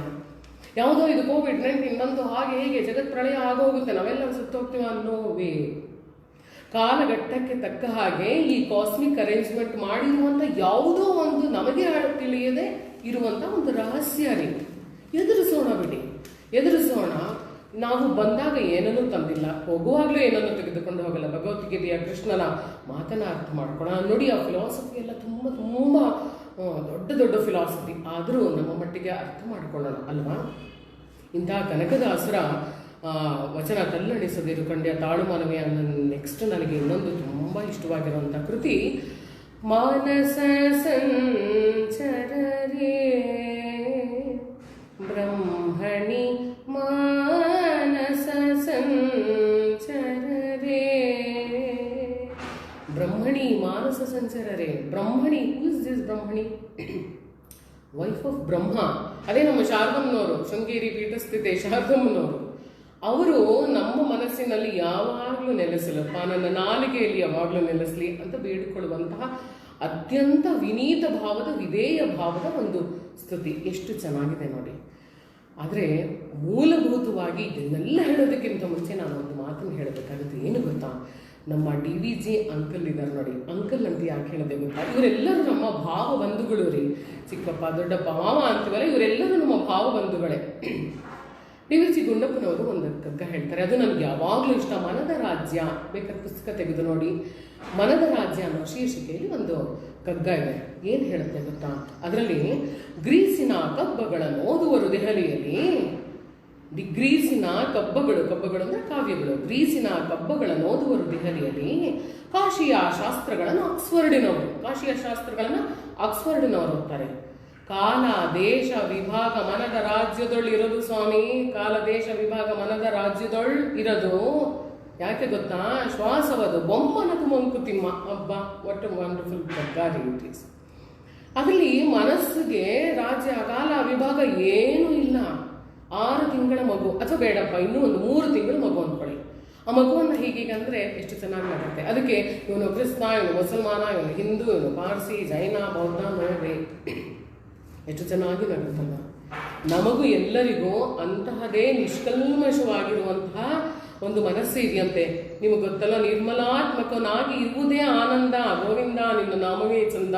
ಯಾವುದೋ ಇದು ಕೋವಿಡ್-19 ಬಂದು ಹಾಗೆ ಹೇಗೆ ಜಗತ್ ಪ್ರಳಯ ಆಗೋಗುತ್ತೆ, ನಾವೆಲ್ಲರೂ ಸುತ್ತೋಗ್ತೀವ ಅನ್ನೋವೇ ಕಾಲಘಟ್ಟಕ್ಕೆ ತಕ್ಕ ಹಾಗೆ ಈ ಕಾಸ್ಮಿಕ್ ಅರೇಂಜ್ಮೆಂಟ್ ಮಾಡಿರುವಂಥ ಯಾವುದೋ ಒಂದು ನಮಗೆ ತಿಳಿಯದೆ ಇರುವಂಥ ಒಂದು ರಹಸ್ಯ ರೀ. ಎದುರಿಸೋಣ ಬಿಡಿ, ಎದುರಿಸೋಣ. ನಾವು ಬಂದಾಗ ಏನನ್ನೂ ತಂದಿಲ್ಲ, ಹೋಗುವಾಗಲೂ ಏನನ್ನು ತೆಗೆದುಕೊಂಡು ಹೋಗಲ್ಲ. ಭಗವದ್ಗೀತೆಯ ಕೃಷ್ಣನ ಮಾತನ್ನ ಅರ್ಥ ಮಾಡ್ಕೊಳ್ಳೋಣ. ನೋಡಿ, ಆ ಫಿಲಾಸಫಿ ಎಲ್ಲ ತುಂಬ ತುಂಬ ದೊಡ್ಡ ದೊಡ್ಡ ಫಿಲಾಸಫಿ, ಆದರೂ ನಮ್ಮ ಮಟ್ಟಿಗೆ ಅರ್ಥ ಮಾಡ್ಕೊಳ್ಳೋಣ ಅಲ್ವಾ. ಇಂತಹ ಕನಕದಾಸರ ವಚನ ತಲ್ಲಣಿಸದಿರು ಕಂಡ್ಯ ತಾಳು ಮಾನವೇ ಅನ್ನೋ ನೆಕ್ಸ್ಟ್ ನನಗೆ ಇನ್ನೊಂದು ತುಂಬ ಇಷ್ಟವಾಗಿರುವಂಥ ಕೃತಿ ಮಾನಸ ಸಂಚರರೇ ಬ್ರಹ್ಮಣಿ ಮಾನಸ ಸಂಚರರೇ. ಬ್ರಹ್ಮಣಿ ಮಾನಸ ಸಂಚರರೇ. Brahmani, who is this Brahmani? Wife of Brahma. ಅದೇ ನಮ್ಮ ಶಾರದಮ್ಮನವರು, ಶೃಂಗೇರಿ ಪೀಠಸ್ಥಿತೆ ಶಾರದಮ್ಮನವರು. ಅವರು ನಮ್ಮ ಮನಸ್ಸಿನಲ್ಲಿ ಯಾವಾಗಲೂ ನೆಲೆಸಲಪ್ಪ, ನನ್ನ ನಾಲಿಗೆಯಲ್ಲಿ ಯಾವಾಗಲೂ ನೆಲೆಸಲಿ ಅಂತ ಬೇಡಿಕೊಳ್ಳುವಂತಹ ಅತ್ಯಂತ ವಿನೀತ ಭಾವದ, ವಿಧೇಯ ಭಾವದ ಒಂದು ಸ್ತುತಿ. ಎಷ್ಟು ಚೆನ್ನಾಗಿದೆ ನೋಡಿ. ಆದರೆ ಮೂಲಭೂತವಾಗಿ ಇದನ್ನೆಲ್ಲ ಹೇಳೋದಕ್ಕಿಂತ ಮುಂಚೆ ನಾನು ಒಂದು ಮಾತನ್ನು ಹೇಳಬೇಕಾಗುತ್ತೆ. ಏನು ಗೊತ್ತಾ, ನಮ್ಮ DVG ಅಂಕಲ್ ಇದ್ದಾರೆ ನೋಡಿ. ಅಂಕಲ್ ಅಂತ ಯಾಕೆ ಹೇಳೋದೇ ಗೊತ್ತಾ, ಇವರೆಲ್ಲರೂ ನಮ್ಮ ಭಾವ ಬಂಧುಗಳು ರೀ. ಚಿಕ್ಕಪ್ಪ, ದೊಡ್ಡಪ್ಪ, ಮಾವ ಅಂತೀವಲ್ಲ, ಇವರೆಲ್ಲರೂ ನಮ್ಮ ಭಾವ ಬಂಧುಗಳೇ. DVG ಗುಂಡಪ್ಪನವರು ಒಂದು ಕಗ್ಗ ಹೇಳ್ತಾರೆ, ಅದು ನನಗೆ ಯಾವಾಗಲೂ ಇಷ್ಟ. ಮನದ ರಾಜ್ಯ, ಬೇಕಾದ ಪುಸ್ತಕ ತೆಗೆದು ನೋಡಿ. ಮನದ ರಾಜ್ಯ ಅನ್ನೋ ಶೀರ್ಷಿಕೆಯಲ್ಲಿ ಒಂದು ಕಗ್ಗ ಇದೆ. ಏನು ಹೇಳುತ್ತೆ ಗೊತ್ತಾ, ಅದರಲ್ಲಿ ಗ್ರೀಸಿನ ಕಬ್ಬಗಳನ್ನು ಓದುವರು ದೆಹಲಿಯಲ್ಲಿ. ಗ್ರೀಸಿನ ಕಬ್ಬಗಳು ಅಂದರೆ ಕಾವ್ಯಗಳು. ಗ್ರೀಸಿನ ಕಬ್ಬಗಳನ್ನು ಓದುವರು ದೆಹಲಿಯಲ್ಲಿ. ಕಾಶಿಯ ಶಾಸ್ತ್ರಗಳನ್ನು ಆಕ್ಸ್ಫರ್ಡ್ನವರು ಓದ್ತಾರೆ. ಕಾಲ ದೇಶ ವಿಭಾಗ ಮನದ ರಾಜ್ಯದೊಳ್ಳಿರೋದು ಸ್ವಾಮಿ. ಕಾಲ ದೇಶ ವಿಭಾಗ ಮನದ ರಾಜ್ಯದೊಳ್ ಇರೋದು ಯಾಕೆ ಗೊತ್ತಾ, ಶ್ವಾಸವದು ಬೊಮ್ಮನದು ಮಂಕುತಿಮ್ಮ. ಅಬ್ಬಾ, ವಾಟ್ ಎ ವಂಡರ್ಫುಲ್ ಕಗ್ಗಾರಿ ಇಟ್ ಈಸ್. ಅದರಲ್ಲಿ ಮನಸ್ಸಿಗೆ ರಾಜ್ಯ ಕಾಲ ವಿಭಾಗ ಏನೂ ಇಲ್ಲ. 6 ತಿಂಗಳ ಮಗು, ಅಥವಾ ಬೇಡಪ್ಪ ಇನ್ನೂ ಒಂದು 3 ತಿಂಗಳು ಮಗು ಅಂದ್ಕೊಳ್ಳಿ. ಆ ಮಗುವನ್ನು ಹೀಗೀಗೆ ಅಂದರೆ ಎಷ್ಟು ಚೆನ್ನಾಗಿ ನಗುತ್ತೆ. ಅದಕ್ಕೆ ಇವನು ಕ್ರಿಸ್ತ, ಇವನು ಮುಸಲ್ಮಾನ, ಇವನು ಹಿಂದೂ, ಇವನು ಪಾರ್ಸಿ, ಜೈನ, ಬೌದ್ಧ, ನೋಡ್ರಿ ಎಷ್ಟು ಚೆನ್ನಾಗಿ ನಗುತ್ತಲ್ಲ. ನಮಗೂ ಎಲ್ಲರಿಗೂ ಅಂತಹದೇ ನಿಷ್ಕಲ್ಮಶವಾಗಿರುವಂತಹ ಒಂದು ಮನಸ್ಸು ಇದೆಯಂತೆ. ನಿಮಗೆ ಗೊತ್ತಲ್ಲ, ನಿರ್ಮಲಾತ್ಮಕನಾಗಿ ಇರುವುದೇ ಆನಂದ. ಗೋವಿಂದ ನಿನ್ನ ನಾಮವೇ ಚಂದ.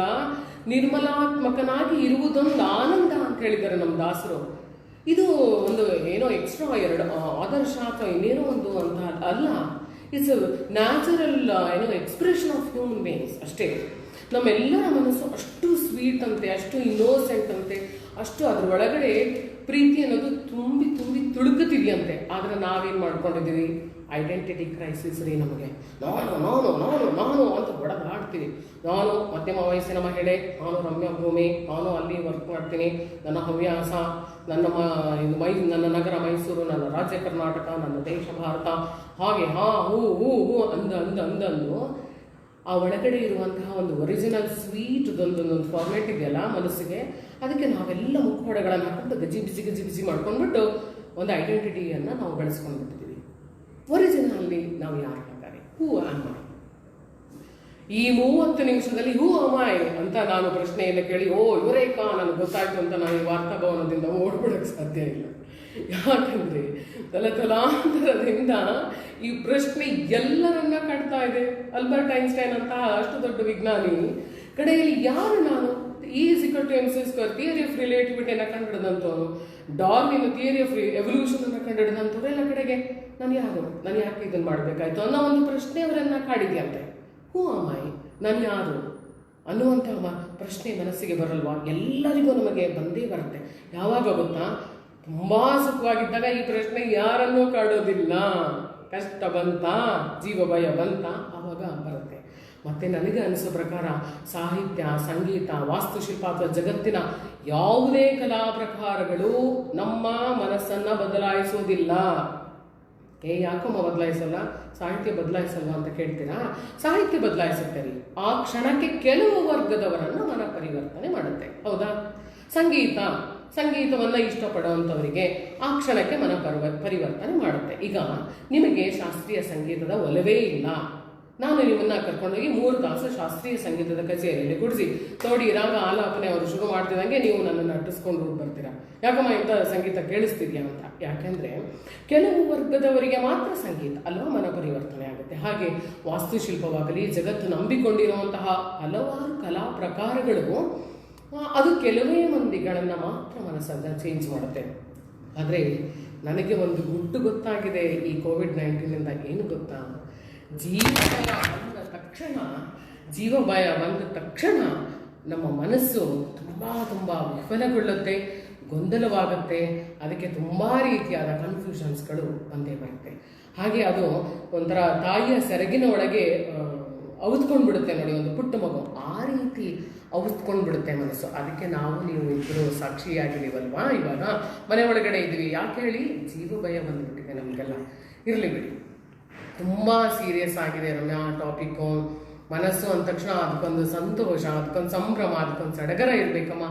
ನಿರ್ಮಲಾತ್ಮಕನಾಗಿ ಇರುವುದೊಂದು ಆನಂದ ಅಂತ ಹೇಳಿದ್ದಾರೆ ನಮ್ಮ ದಾಸರು. ಇದು ಒಂದು ಏನೋ ಎಕ್ಸ್ಟ್ರಾ ಆದರ್ಶ ಅಥವಾ ಇನ್ನೇನೋ ಒಂದು ಅಂತ ಅಲ್ಲ. It's natural expression of human beings ಅಷ್ಟೇ. ನಮ್ಮೆಲ್ಲರ ಮನಸ್ಸು ಅಷ್ಟು ಸ್ವೀಟ್ ಅಂತೆ, ಅಷ್ಟು ಇನ್ನೋಸೆಂಟ್ ಅಂತೆ, ಅಷ್ಟು ಅದ್ರ ಒಳಗಡೆ ಪ್ರೀತಿ ಅನ್ನೋದು ತುಂಬಿ ತುಂಬಿ ತುಳುಕುತ್ತಿದೆಯಂತೆ. ಆದರೆ ನಾವೇನು ಮಾಡ್ಕೊಂಡಿದ್ದೀವಿ, ಐಡೆಂಟಿಟಿ ಕ್ರೈಸಿಸ್ ರೀ ನಮಗೆ. ನಾನು ನಾನು ನಾನು ನಾನು ಅಂತ ಹೊಡೆದಾಡ್ತೀವಿ. ನಾನು ಮಧ್ಯಮ ವಯಸ್ಸಿನ ಮಹಿಳೆ, ನಾನು ರಮ್ಯ ಭೂಮಿ, ನಾನು ಅಲ್ಲಿ ವರ್ಕ್ ಮಾಡ್ತೀನಿ, ನನ್ನ ಹವ್ಯಾಸ, ನನ್ನ ನಗರ ಮೈಸೂರು, ನನ್ನ ರಾಜ್ಯ ಕರ್ನಾಟಕ, ನನ್ನ ದೇಶ ಭಾರತ, ಹಾಗೆ ಹೂ ಹೂ ಹೂ ಅಂದು ಆ ಒಳಗಡೆ ಇರುವಂತಹ ಒಂದು ಒರಿಜಿನಲ್ ಸ್ವೀಟ್ ಒಂದು ಫಾರ್ಮೇಟ್ ಇದೆಯಲ್ಲ ಮನಸ್ಸಿಗೆ, ಅದಕ್ಕೆ ನಾವೆಲ್ಲ ಮುಖವಾಡಗಳನ್ನು ಹಾಕೊಂಡು ಗಜಿ ಬಿಜಿ ಮಾಡ್ಕೊಂಡ್ಬಿಟ್ಟು ಒಂದು ಐಡೆಂಟಿಟಿಯನ್ನು ನಾವು ಬೆಳೆಸ್ಕೊಂಡ್ಬಿಟ್ಟಿದ್ದೀವಿ. ಒರಿಜಿನಲ್ಲಿ ನಾವು ಯಾರು ಹಾಗಾರೆ, ಹೂ ಅಮ್ಮಾಯ್. ಈ 30 ನಿಮಿಷದಲ್ಲಿ ಹೂ ಅಮ್ಮಾಯ್ ಅಂತ ನಾನು ಪ್ರಶ್ನೆಯನ್ನು ಕೇಳಿ ಇವರೇಕಾ ನನಗೆ ಗೊತ್ತಾಯ್ತು ಅಂತ ನಾನು ಈ ವಾರ್ತಾಭವನದಿಂದ ಓಡ್ಬಿಡೋಕ್ಕೆ ಸಾಧ್ಯ ಇಲ್ಲ. ಯಾಕಂದ್ರೆ ತಲಾಂತರದಿಂದ ಈ ಪ್ರಶ್ನೆ ಎಲ್ಲರನ್ನ ಕಾಡ್ತಾ ಇದೆ. ಆಲ್ಬರ್ಟ್ ಐನ್ಸ್ಟೈನ್ ಅಂತಹ ಅಷ್ಟು ದೊಡ್ಡ ವಿಜ್ಞಾನಿ ಕಡೆಯಲ್ಲಿ ಯಾರು ನಾನು, E=mc², ಥಿಯರಿ ಆಫ್ ರಿಲೇಟಿವಿಟಿಯನ್ನು ಕಂಡುಹಿಡಿದಂಥವನು, ಡಾರ್ವಿನ್ ಥಿಯರಿ ಆಫ್ ಎವಲ್ಯೂಷನ್ ಅನ್ನು ಕಂಡುಹಿಡಿದಂಥವ್ರು, ಎಲ್ಲ ಕಡೆಗೆ ನಾನು ಯಾರು, ನಾನು ಯಾಕೆ ಇದನ್ನು ಮಾಡಬೇಕಾಯ್ತು ಅನ್ನೋ ಒಂದು ಪ್ರಶ್ನೆ ಅವರನ್ನ ಕಾಡಿದೆಯಂತೆ. ಹೂ ಅಮ್ಮಾಯಿ, ನಾನು ಯಾರು ಅನ್ನುವಂತಹ ಪ್ರಶ್ನೆ ಮನಸ್ಸಿಗೆ ಬರಲ್ವಾ? ಎಲ್ಲರಿಗೂ ನಮಗೆ ಬಂದೇ ಬರುತ್ತೆ. ಯಾವಾಗ ಗೊತ್ತಾ, ತುಂಬ ಸುಖವಾಗಿದ್ದಾಗ ಈ ಪ್ರಶ್ನೆ ಯಾರನ್ನೂ ಕಾಡೋದಿಲ್ಲ. ಕಷ್ಟ ಬಂತ, ಜೀವ ಭಯ ಬಂತ, ಆವಾಗ ಬರುತ್ತೆ. ಮತ್ತು ನನಗೆ ಅನಿಸೋ ಪ್ರಕಾರ ಸಾಹಿತ್ಯ, ಸಂಗೀತ, ವಾಸ್ತುಶಿಲ್ಪ ಅಥವಾ ಜಗತ್ತಿನ ಯಾವುದೇ ಕಲಾ ಪ್ರಕಾರಗಳು ನಮ್ಮ ಮನಸ್ಸನ್ನು ಬದಲಾಯಿಸೋದಿಲ್ಲ. ಯಾಕಮ್ಮ ಬದಲಾಯಿಸಲ್ಲ, ಸಾಹಿತ್ಯ ಬದಲಾಯಿಸಲ್ವ ಅಂತ ಕೇಳ್ತೀರಾ? ಸಾಹಿತ್ಯ ಬದಲಾಯಿಸುತ್ತೆ ರೀ. ಆ ಕ್ಷಣಕ್ಕೆ ಕೆಲವು ವರ್ಗದವರನ್ನು ಮನ ಪರಿವರ್ತನೆ ಮಾಡುತ್ತೆ, ಹೌದಾ? ಸಂಗೀತವನ್ನು ಇಷ್ಟಪಡುವಂಥವರಿಗೆ ಆ ಕ್ಷಣಕ್ಕೆ ಮನ ಪರಿವರ್ತನೆ ಮಾಡುತ್ತೆ. ಈಗ ನಿಮಗೆ ಶಾಸ್ತ್ರೀಯ ಸಂಗೀತದ ಒಲವೇ ಇಲ್ಲ, ನಾನು ನಿಮ್ಮನ್ನ ಕರ್ಕೊಂಡೋಗಿ 3 ತಾಸು ಶಾಸ್ತ್ರೀಯ ಸಂಗೀತದ ಕಚೇರಿಯಲ್ಲಿ ಕುಡಿಸಿ ತೋಡಿ ರಾಗ ಆಲಾಪನೆ ಅವರು ಶುರು ಮಾಡ್ತಿದ್ದಂಗೆ ನೀವು ನನ್ನನ್ನು ನಟಿಸ್ಕೊಂಡು ಬರ್ತೀರಾ. ಯಾಕಮ್ಮ ಇಂಥ ಸಂಗೀತ ಕೇಳಿಸ್ತಿದ್ಯಾ ಅಂತ. ಯಾಕೆಂದರೆ ಕೆಲವು ವರ್ಗದವರಿಗೆ ಮಾತ್ರ ಸಂಗೀತ ಅಲ್ವಾ ಮನ ಪರಿವರ್ತನೆ ಆಗುತ್ತೆ. ಹಾಗೆ ವಾಸ್ತುಶಿಲ್ಪವಾಗಲಿ, ಜಗತ್ತು ನಂಬಿಕೊಂಡಿರುವಂತಹ ಹಲವಾರು ಕಲಾ ಪ್ರಕಾರಗಳು ಅದು ಕೆಲವೇ ಮಂದಿಗಳನ್ನು ಮಾತ್ರ ಮನಸ್ಸನ್ನು ಚೇಂಜ್ ಮಾಡುತ್ತೆ. ಆದರೆ ನನಗೆ ಒಂದು ಗುಟ್ಟು ಗೊತ್ತಾಗಿದೆ ಈ ಕೋವಿಡ್-19 ಏನು ಗೊತ್ತಾ, ಜೀವ ಭಯ ಬಂದ ತಕ್ಷಣ ನಮ್ಮ ಮನಸ್ಸು ತುಂಬ ವಿಫಲಗೊಳ್ಳುತ್ತೆ, ಗೊಂದಲವಾಗುತ್ತೆ. ಅದಕ್ಕೆ ತುಂಬ ರೀತಿಯಾದ ಕನ್ಫ್ಯೂಷನ್ಸ್ಗಳು ಬಂದೇ ಬರುತ್ತೆ. ಹಾಗೆ ಅದು ಒಂಥರ ತಾಯಿಯ ಸೆರಗಿನ ಒಳಗೆ ಔತ್ಕೊಂಡು ಬಿಡುತ್ತೆ ನೋಡಿ, ಒಂದು ಪುಟ್ಟ ಮಗು ಆ ರೀತಿ ಔತ್ಕೊಂಡು ಬಿಡುತ್ತೆ ಮನಸ್ಸು. ಅದಕ್ಕೆ ನೀವು ಇಬ್ಬರು ಸಾಕ್ಷಿಯಾಗಿದ್ದೀವಲ್ವಾ, ಇವಾಗ ಮನೆ ಒಳಗಡೆ ಇದ್ವಿ. ಯಾಕೆ ಹೇಳಿ, ಜೀವ ಭಯ ಬಂದುಬಿಟ್ಟಿದೆ ನಮಗೆಲ್ಲ. ಇರಲಿ ಬಿಡಿ, ತುಂಬ ಸೀರಿಯಸ್ ಆಗಿದೆ ರಮ್ಯಾ ಟಾಪಿಕ್ಕು. ಮನಸ್ಸು ಅಂದ ತಕ್ಷಣ ಅದಕ್ಕೊಂದು ಸಂತೋಷ, ಅದಕ್ಕೊಂದು ಸಂಭ್ರಮ, ಅದಕ್ಕೊಂದು ಸಡಗರ ಇರಬೇಕಮ್ಮ.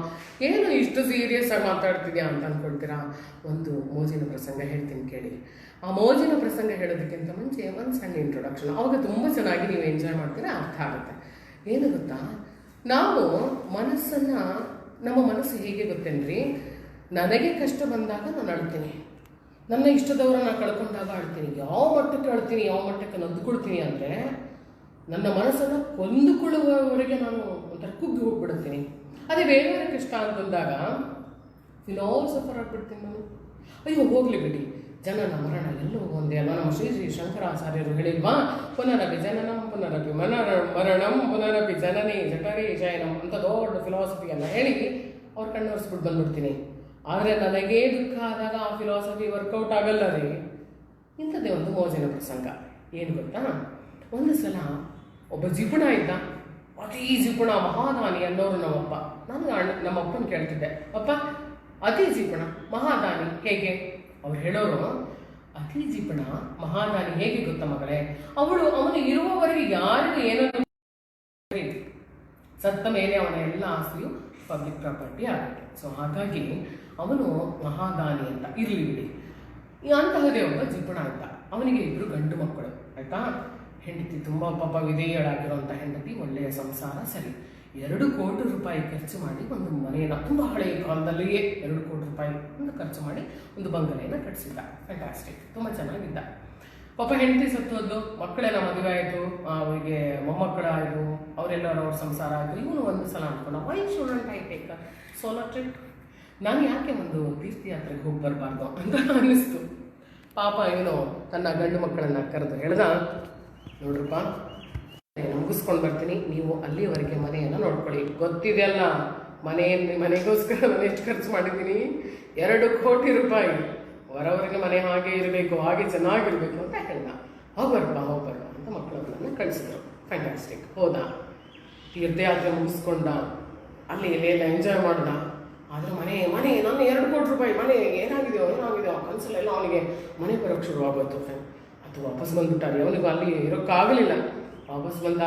ಏನು ಇಷ್ಟು ಸೀರಿಯಸ್ ಆಗಿ ಮಾತಾಡ್ತಿದ್ಯಾ ಅಂತ ಅಂದ್ಕೊಳ್ತೀರಾ? ಒಂದು ಮೋಜಿನ ಪ್ರಸಂಗ ಹೇಳ್ತೀನಿ ಕೇಳಿ. ಆ ಮೋಜಿನ ಪ್ರಸಂಗ ಹೇಳೋದಕ್ಕಿಂತ ಮುಂಚೆ ಒಂದು ಸಣ್ಣ ಇಂಟ್ರೊಡಕ್ಷನ್, ಅವಾಗ ತುಂಬ ಚೆನ್ನಾಗಿ ನೀವು ಎಂಜಾಯ್ ಮಾಡ್ತೀರಾ, ಅರ್ಥ ಆಗುತ್ತೆ. ಏನು ಗೊತ್ತಾ, ನಾವು ನಮ್ಮ ಮನಸ್ಸು ಹೇಗೆ ಗೊತ್ತೇನ್ರಿ, ನನಗೆ ಕಷ್ಟ ಬಂದಾಗ ನಾನು ಅಳ್ತೀನಿ, ನನ್ನ ಇಷ್ಟದವರನ್ನ ಕಳ್ಕೊಂಡಾಗ ಅಳ್ತೀನಿ. ಯಾವ ಮಟ್ಟಕ್ಕೆ ನೊಂದುಕೊಳ್ತೀನಿ ಅಂದರೆ, ನನ್ನ ಮನಸ್ಸನ್ನು ಕೊಂದುಕೊಳ್ಳುವವರೆಗೆ ನಾನು ಒಂಥರ ಕುಗ್ಗಿ ಹೋಗ್ಬಿಡ್ತೀನಿ. ಅದೇ ಬೇರೆಯವರ ಕಷ್ಟ ಅಂತಂದಾಗ ಫಿಲಾಸಫರ್ ಆಗ್ಬಿಡ್ತೀನಿ ನಾನು. ಅಯ್ಯೋ ಹೋಗ್ಲಿ ಬಿಡಿ, ಜನನ ಮರಣ ಎಲ್ಲೋ ಒಂದೇ ಅಲ್ಲ. ನಮ್ಮ ಶ್ರೀ ಶಂಕರಾಚಾರ್ಯರು ಹೇಳಿಲ್ವಾ, ಪುನರಪಿ ಜನನಂ ಪುನರಪಿ ಮರಣಂ ಪುನರಪಿ ಜನನೇ ಜಠರೇ ಶಯನಂ ಅಂತ ದೊಡ್ಡ ಫಿಲಾಸಫಿಯನ್ನು ಹೇಳಿ ಅವ್ರ ಕಣ್ಣೊರೆಸ್ಬಿಟ್ಟು ಬಂದ್ಬಿಡ್ತೀನಿ. ಆದರೆ ನನಗೇ ದುಃಖ ಆದಾಗ ಆ ಫಿಲಾಸಫಿ ವರ್ಕೌಟ್ ಆಗಲ್ಲ ರೀ. ಇಂಥದ್ದೇ ಒಂದು ಮೋಜಿನ ಪ್ರಸಂಗ. ಏನು ಗೊತ್ತಾ, ಒಂದು ಸಲ ಒಬ್ಬ ಜಿಪುಣ ಇದ್ದ, ಅತಿ ಜಿಪುಣ ಮಹಾದಾನಿ ಅನ್ನೋರು ನಮ್ಮಪ್ಪ. ನಾನು ನಮ್ಮಪ್ಪನ ಕೇಳ್ತಿದ್ದೆ, ಅಪ್ಪ ಅತಿ ಜಿಪುಣ ಮಹಾದಾನಿ ಹೇಗೆ? ಅವ್ರು ಹೇಳೋರು, ಅತಿ ಜಿಪುಣ ಮಹಾದಾನಿ ಹೇಗೆ ಗೊತ್ತ ಮಗಳೇ, ಅವನು ಇರುವವರೆಗೆ ಯಾರಿಗೂ ಏನೋ, ಸತ್ತ ಮೇಲೆ ಅವನ ಎಲ್ಲ ಆಸ್ತಿಯು ಪಬ್ಲಿಕ್ ಪ್ರಾಪರ್ಟಿ ಆಗುತ್ತೆ. ಸೊ ಹಾಗಾಗಿ ಅವನು ಮಹಾದಾನಿ ಅಂತ. ಇರಲಿ ಬಿಡಿ, ಅಂತಹದೇ ಒಬ್ಬ ಜಿಪುಣ ಇದ್ದ. ಅವನಿಗೆ 2 ಗಂಡು ಮಕ್ಕಳು, ಆಯ್ತಾ. ಹೆಂಡತಿ ತುಂಬ ಪಾಪ ವಿಧೇಯಳಾಗಿರುವಂಥ ಹೆಂಡತಿ, ಒಳ್ಳೆಯ ಸಂಸಾರ, ಸರಿ. 2 ಕೋಟಿ ರೂಪಾಯಿ ಖರ್ಚು ಮಾಡಿ ಒಂದು ಮನೆಯನ್ನು, ತುಂಬ ಹಳೆಯ ಕಾಲದಲ್ಲಿಯೇ 2 ಕೋಟಿ ರೂಪಾಯಿ ಒಂದು ಖರ್ಚು ಮಾಡಿ ಒಂದು ಬಂಗಲೆಯನ್ನು ಕಟ್ಟಿಸಿದ್ದ. ಫ್ಯಾಂಟಾಸ್ಟಿಕ್, ತುಂಬ ಚೆನ್ನಾಗಿದ್ದ. ಪಾಪ ಹೆಂಡತಿ ಸತ್ತೋದು, ಮಕ್ಕಳೆಲ್ಲ ಮದುವೆ ಆಯಿತು, ಅವರಿಗೆ ಮೊಮ್ಮಕ್ಕಳಾಯಿತು, ಅವರೆಲ್ಲರೂ ಅವ್ರ ಸಂಸಾರ ಆಯಿತು. ಇವನು ಒಂದು ಸಲ ಅಂದ್ಕೊಂಡ, why shouldn't I take solo trip, ನಾನು ಯಾಕೆ ಒಂದು ತೀರ್ಥಯಾತ್ರೆಗೆ ಹೋಗಿ ಬರಬಾರ್ದು ಅಂತ ಅನ್ನಿಸ್ತು. ಪಾಪ ಇವನು ತನ್ನ ಗಂಡು ಮಕ್ಕಳನ್ನು ಕರೆದು ಹೇಳ್ದ, ನೋಡ್ರಪ್ಪ ಮುಗಿಸ್ಕೊಂಡು ಬರ್ತೀನಿ, ನೀವು ಅಲ್ಲಿವರೆಗೆ ಮನೆಯನ್ನು ನೋಡ್ಕೊಳ್ಳಿ. ಗೊತ್ತಿದೆಯಲ್ಲ ಮನೆಗೋಸ್ಕರ ನಾನು ಎಷ್ಟು ಖರ್ಚು ಮಾಡಿದ್ದೀನಿ, 2 ಕೋಟಿ ರೂಪಾಯಿ. ಹೊರವರೆಗೆ ಮನೆ ಹಾಗೆ ಇರಬೇಕು, ಹಾಗೆ ಚೆನ್ನಾಗಿರ್ಬೇಕು ಅಂತ ಹೇಳ್ದ. ಹೋಗ್ಬರ್ಪ ಅಂತ ಮಕ್ಕಳನ್ನು ಕಳಿಸಿದ್ರು. ಫ್ಯಾಂಟಾಸ್ಟಿಕ್. ಹೋದ, ತೀರ್ಥಯಾತ್ರೆ ಮುಗಿಸ್ಕೊಂಡ, ಅಲ್ಲಿ ಎಲ್ಲ ಎಂಜಾಯ್ ಮಾಡ್ದ. ಆದರೆ ಮನೆ ನನ್ನ 2 ಕೋಟಿ ರೂಪಾಯಿ ಮನೆ ಏನಾಗಿದೆಯೋ ಕನಸಲ್ಲೆಲ್ಲ ಅವನಿಗೆ ಮನೆ ಬರೋಕ್ಕೆ ಶುರುವಾಗೋಯ್ತು. ಅದು ವಾಪಸ್ ಬಂದ್ಬಿಟ್ಟಾರೆ. ಅವನಿಗೂ ಅಲ್ಲಿ ಇರೋಕ್ಕಾಗಲಿಲ್ಲ. ವಾಪಸ್ ಬಂದ,